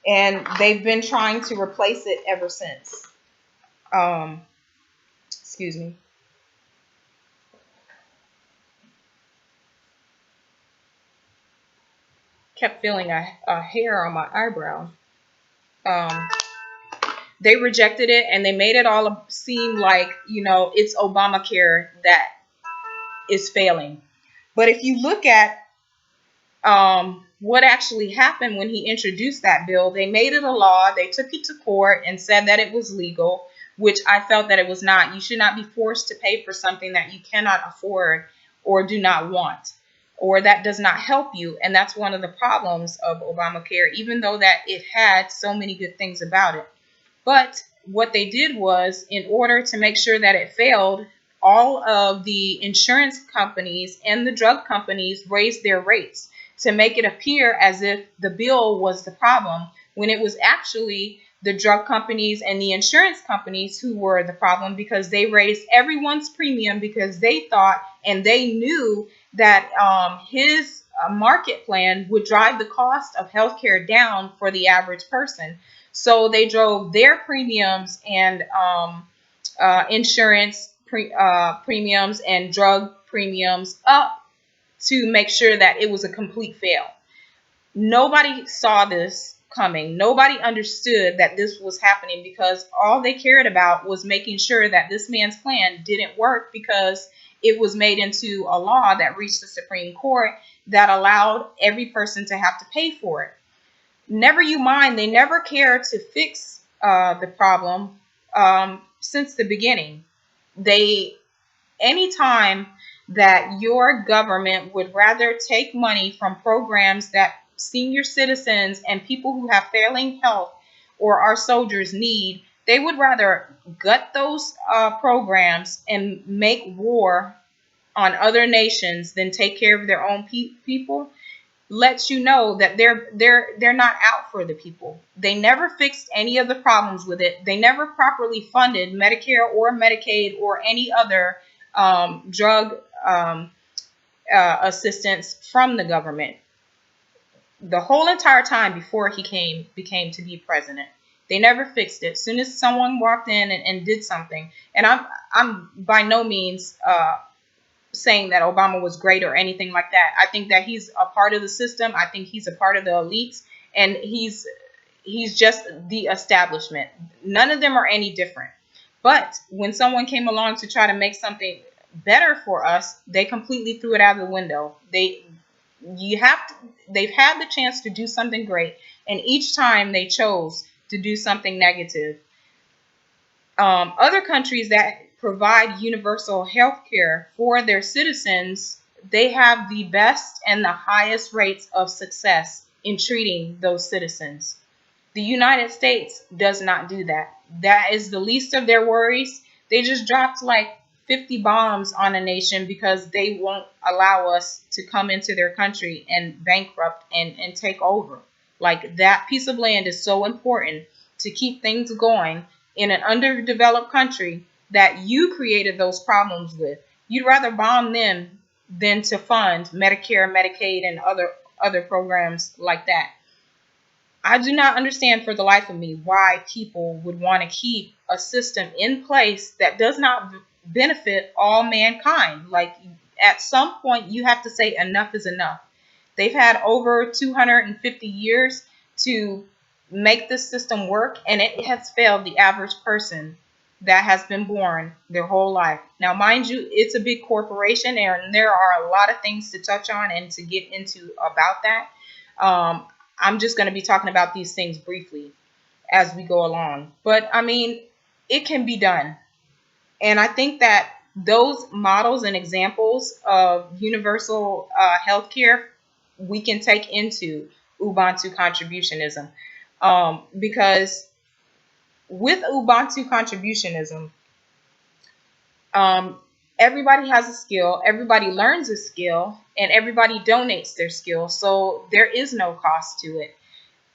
and they've been trying to replace it ever since. Um, excuse me. Kept feeling a hair on my eyebrow. Um, they rejected it and they made it all seem like, it's Obamacare that is failing. But if you look at what actually happened when he introduced that bill, they made it a law. They took it to court and said that it was legal, which I felt that it was not. You should not be forced to pay for something that you cannot afford or do not want, or that does not help you. And that's one of the problems of Obamacare, even though that it had so many good things about it. But what they did was, in order to make sure that it failed, all of the insurance companies and the drug companies raised their rates to make it appear as if the bill was the problem, when it was actually the drug companies and the insurance companies who were the problem, because they raised everyone's premium because they thought and they knew that his market plan would drive the cost of healthcare down for the average person. So they drove their premiums and insurance premiums and drug premiums up to make sure that it was a complete fail. Nobody saw this coming. Nobody understood that this was happening because all they cared about was making sure that this man's plan didn't work, because it was made into a law that reached the Supreme Court that allowed every person to have to pay for it. Never you mind, they never cared to fix the problem since the beginning. Anytime that your government would rather take money from programs that senior citizens and people who have failing health or our soldiers need, they would rather gut those programs and make war on other nations than take care of their own people. Lets you know that they're not out for the people. They never fixed any of the problems with it. They never properly funded Medicare or Medicaid or any other drug assistance from the government the whole entire time before he became to be president. They never fixed it. As soon as someone walked in and did something, and I'm by no means saying that Obama was great or anything like that. I think that he's a part of the system. I think he's a part of the elites, and he's just the establishment. None of them are any different. But when someone came along to try to make something better for us, they completely threw it out of the window. They've had the chance to do something great, and each time they chose to do something negative. Other countries that provide universal health care for their citizens, they have the best and the highest rates of success in treating those citizens. The United States does not do that. That is the least of their worries. They just dropped like 50 bombs on a nation because they won't allow us to come into their country and bankrupt and take over. Like, that piece of land is so important to keep things going in an underdeveloped country that you created those problems with. You'd rather bomb them than to fund Medicare, Medicaid, and other programs like that. I do not understand for the life of me why people would want to keep a system in place that does not benefit all mankind. Like, at some point, you have to say enough is enough. They've had over 250 years to make this system work, and it has failed the average person that has been born their whole life. Now, mind you, it's a big corporation, and there are a lot of things to touch on and to get into about that. I'm just going to be talking about these things briefly as we go along. But I mean, it can be done. And I think that those models and examples of universal healthcare we can take into Ubuntu Contributionism. Because with Ubuntu Contributionism, um, everybody has a skill, everybody learns a skill, and everybody donates their skill. So there is no cost to it.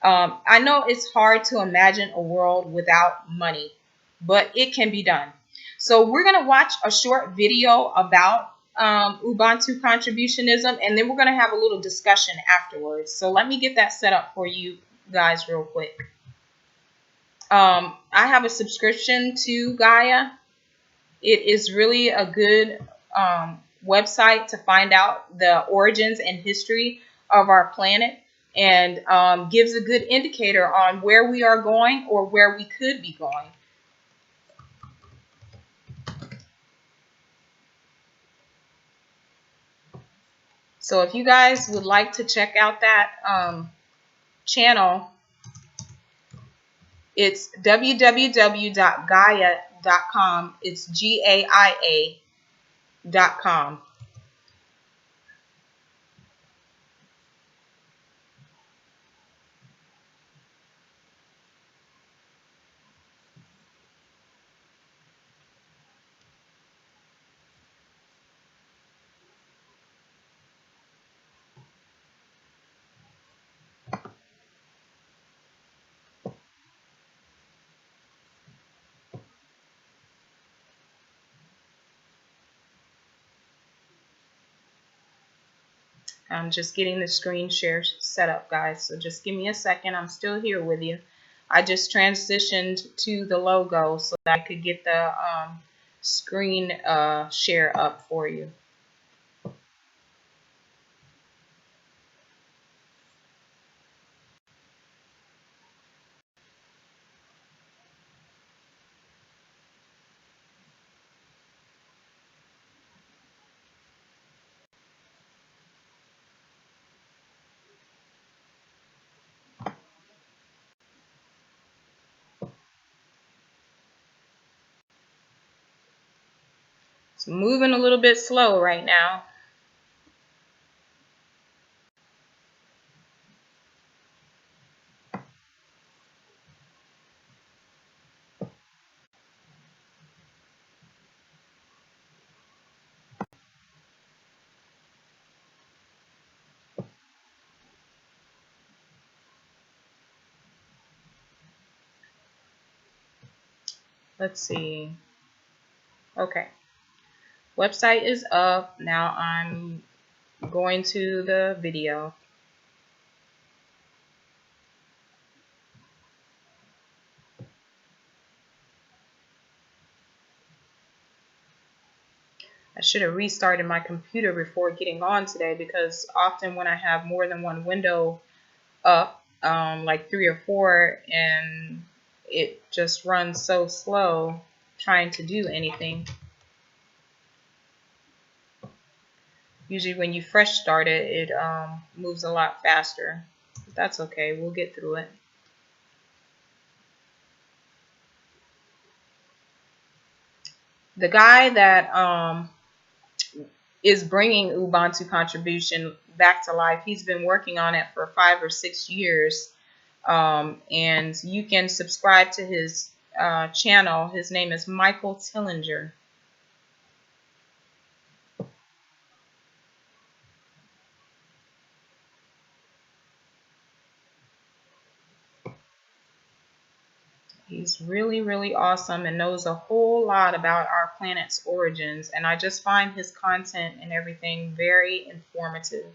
I know it's hard to imagine a world without money, but it can be done. So we're going to watch a short video about Ubuntu Contributionism, and then we're going to have a little discussion afterwards. So let me get that set up for you guys real quick. I have a subscription to Gaia. It is really a good website to find out the origins and history of our planet, and gives a good indicator on where we are going or where we could be going. So if you guys would like to check out that channel, it's www.gaia.com. It's GAIA.com. I'm just getting the screen share set up, guys. So just give me a second. I'm still here with you. I just transitioned to the logo so that I could get the screen share up for you. It's moving a little bit slow right now. Let's see. Okay. Website is up. Now I'm going to the video. I should have restarted my computer before getting on today, because often when I have more than one window up, like 3 or 4, and it just runs so slow trying to do anything. Usually when you fresh start it, it moves a lot faster. But that's okay, we'll get through it. The guy that is bringing Ubuntu Contribution back to life, he's been working on it for 5 or 6 years. And you can subscribe to his channel. His name is Michael Tillinger. He's really, really awesome and knows a whole lot about our planet's origins. And I just find his content and everything very informative.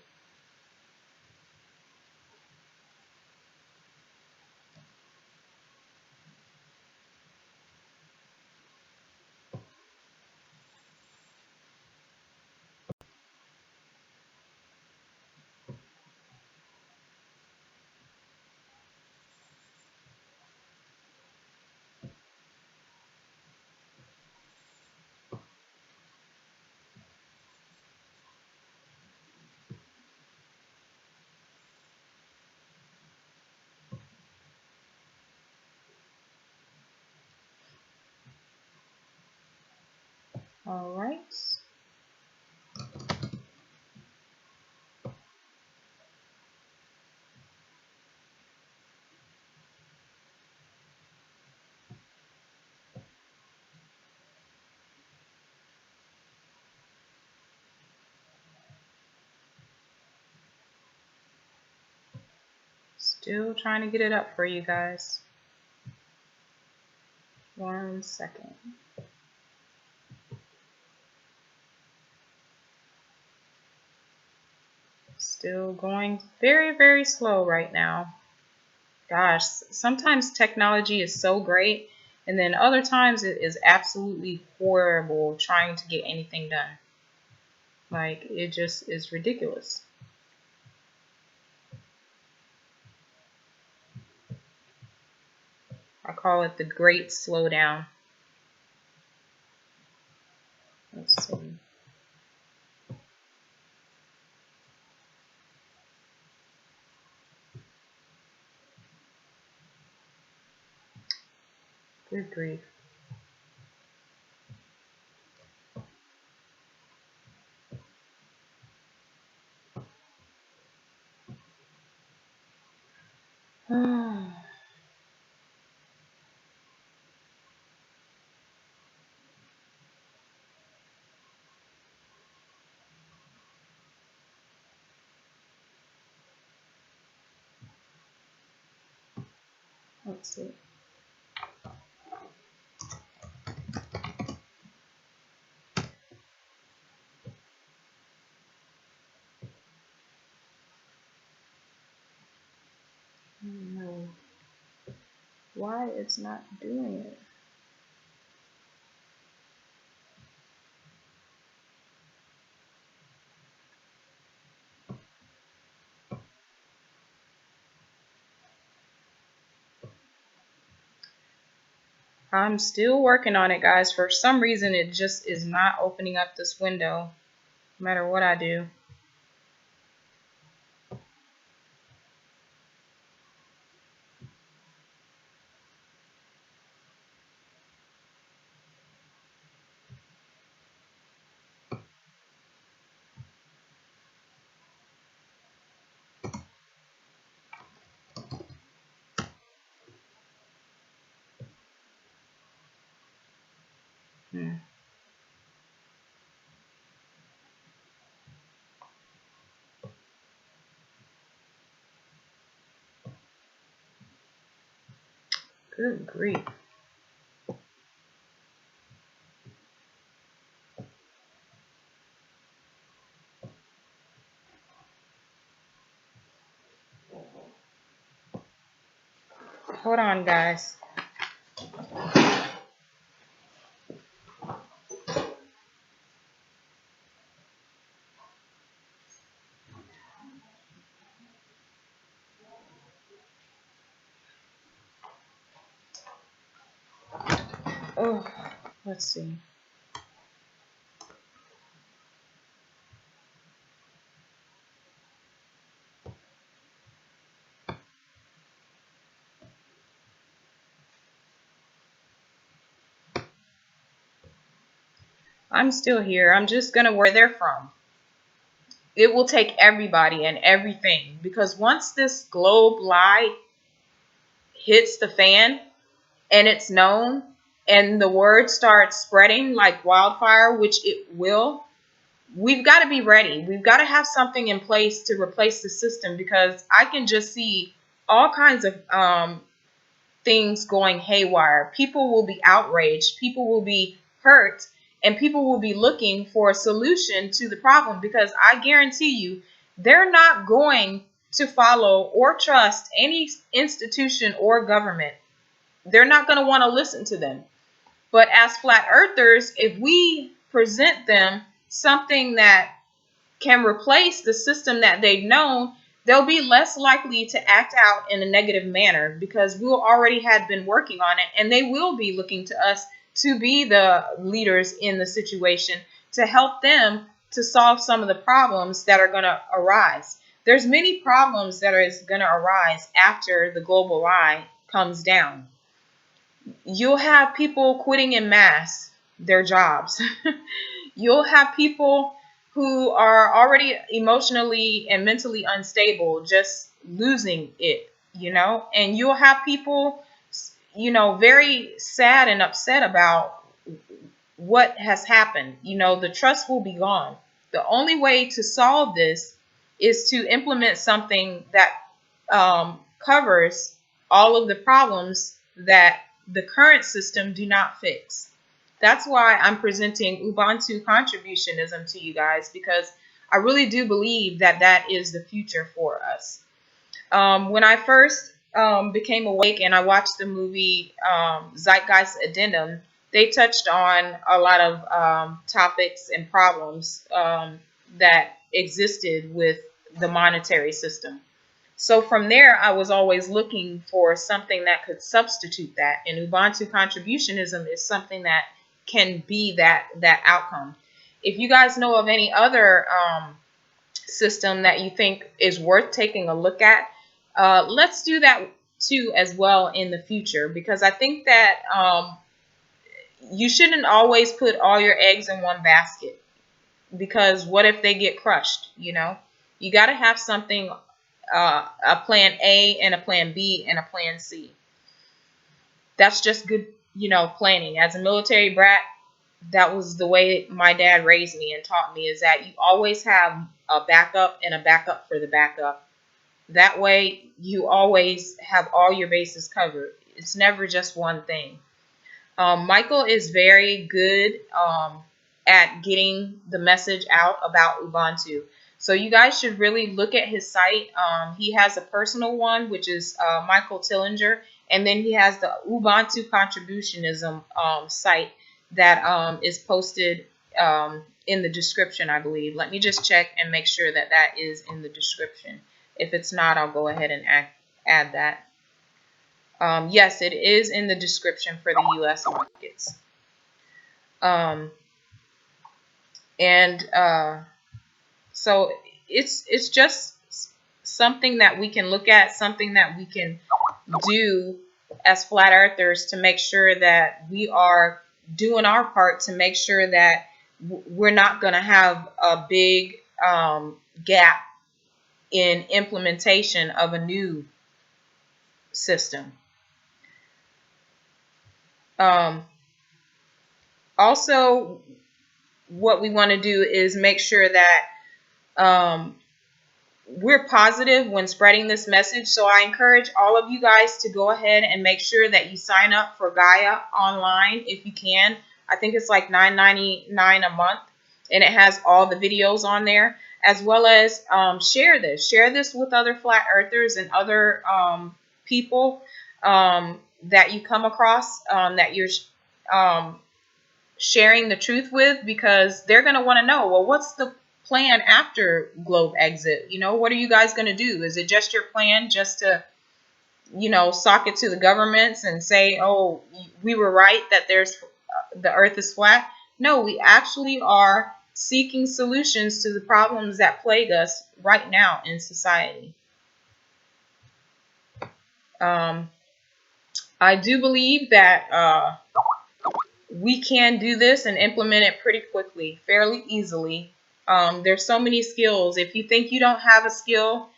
All right. Still trying to get it up for you guys. 1 second. Still going very, very slow right now. Gosh, sometimes technology is so great, and then other times it is absolutely horrible trying to get anything done. Like, it just is ridiculous. I call it the great slowdown. Let's see. Good grief. Let's see. No. Why it's not doing it? I'm still working on it, guys. For some reason, it just is not opening up this window, no matter what I do. Good grief. Hold on, guys. Oh, let's see. I'm still here. I'm just going to where they're from. It will take everybody and everything, because once this globe lie hits the fan and it's known and the word starts spreading like wildfire, which it will, we've got to be ready. We've got to have something in place to replace the system, because I can just see all kinds of things going haywire. People will be outraged. People will be hurt. And people will be looking for a solution to the problem, because I guarantee you, they're not going to follow or trust any institution or government. They're not going to want to listen to them. But as flat earthers, if we present them something that can replace the system that they've known, they'll be less likely to act out in a negative manner, because we already had been working on it, and they will be looking to us to be the leaders in the situation, to help them to solve some of the problems that are going to arise. There's many problems that are going to arise after the global lie comes down. You'll have people quitting in mass their jobs. You'll have people who are already emotionally and mentally unstable just losing it, and you'll have people, very sad and upset about what has happened. The trust will be gone. The only way to solve this is to implement something that covers all of the problems that the current system do not fix. That's why I'm presenting Ubuntu Contrabutionism to you guys, because I really do believe that that is the future for us. When I first became awake and I watched the movie Zeitgeist Addendum, they touched on a lot of topics and problems that existed with the monetary system. So from there, I was always looking for something that could substitute that. And Ubuntu Contributionism is something that can be that outcome. If you guys know of any other system that you think is worth taking a look at, let's do that too as well in the future, because I think that you shouldn't always put all your eggs in one basket, because what if they get crushed? You got to have something, a plan A and a plan B and a plan C. That's just good, planning. As a military brat, that was the way my dad raised me and taught me, is that you always have a backup and a backup for the backup. That way you always have all your bases covered. It's never just one thing. Michael is very good at getting the message out about Ubuntu. So you guys should really look at his site. He has a personal one, which is Michael Tillinger. And then he has the Ubuntu Contributionism site that is posted in the description, I believe. Let me just check and make sure that that is in the description. If it's not, I'll go ahead and add that. Yes, it is in the description for the U.S. markets. So it's just something that we can look at, something that we can do as flat earthers to make sure that we are doing our part to make sure that we're not going to have a big gap in implementation of a new system. Also, what we want to do is make sure that we're positive when spreading this message. So I encourage all of you guys to go ahead and make sure that you sign up for Gaia online if you can. I think it's like $9.99 a month, and it has all the videos on there, as well as share this with other flat earthers and other people. that you come across, that you're um, sharing the truth with, because they're going to want to know, well, what's the plan after Globe exit? You know, what are you guys going to do? Is it just your plan just to, sock it to the governments and say, oh, we were right that the earth is flat? No, we actually are seeking solutions to the problems that plague us right now in society. Um, I do believe that we can do this and implement it pretty quickly, fairly easily. There's so many skills. If you think you don't have a skill,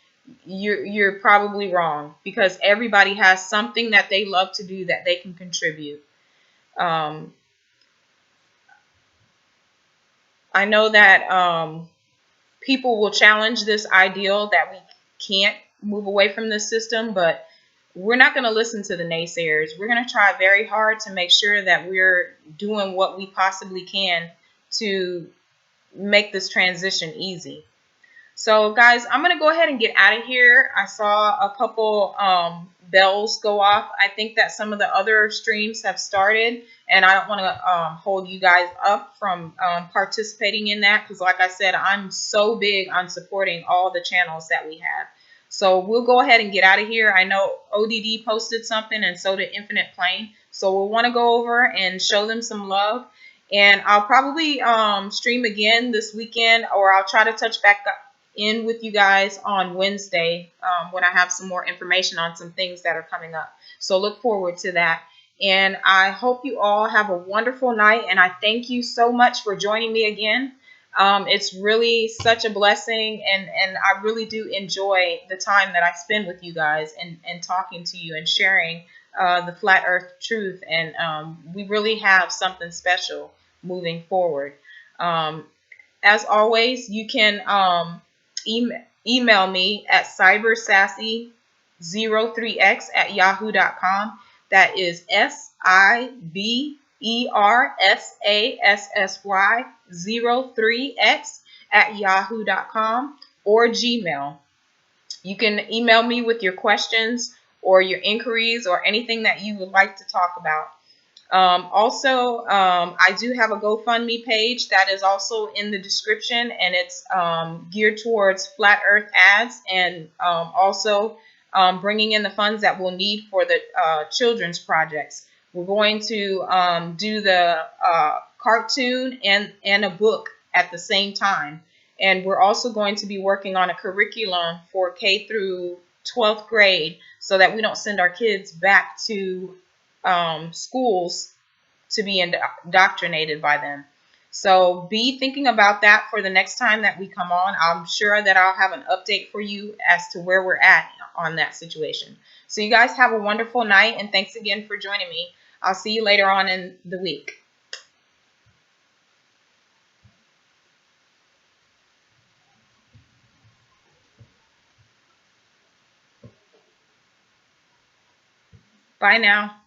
you're probably wrong, because everybody has something that they love to do that they can contribute. Um, I know that people will challenge this ideal that we can't move away from this system, but we're not going to listen to the naysayers. We're going to try very hard to make sure that we're doing what we possibly can to make this transition easy. So, guys, I'm going to go ahead and get out of here. I saw a couple bells go off. I think that some of the other streams have started, and I don't want to hold you guys up from participating in that, because, like I said, I'm so big on supporting all the channels that we have. So we'll go ahead and get out of here. I know ODD posted something, and so did Infinite Plane. So we'll want to go over and show them some love. And I'll probably stream again this weekend, or I'll try to touch back up in with you guys on Wednesday when I have some more information on some things that are coming up. So look forward to that. And I hope you all have a wonderful night. And I thank you so much for joining me again. It's really such a blessing. And I really do enjoy the time that I spend with you guys and talking to you and sharing the flat earth truth. And we really have something special moving forward. As always, you can email me at cybersassy03x@yahoo.com. That is SIBERSASSY03x@yahoo.com, or Gmail. You can email me with your questions or your inquiries or anything that you would like to talk about. Also, I do have a GoFundMe page that is also in the description, and it's geared towards Flat Earth ads, and also bringing in the funds that we'll need for the children's projects. We're going to do the cartoon and a book at the same time. And we're also going to be working on a curriculum for K through 12th grade, so that we don't send our kids back to schools to be indoctrinated by them. So be thinking about that for the next time that we come on. I'm sure that I'll have an update for you as to where we're at on that situation. So you guys have a wonderful night, and thanks again for joining me. I'll see you later on in the week. Bye now.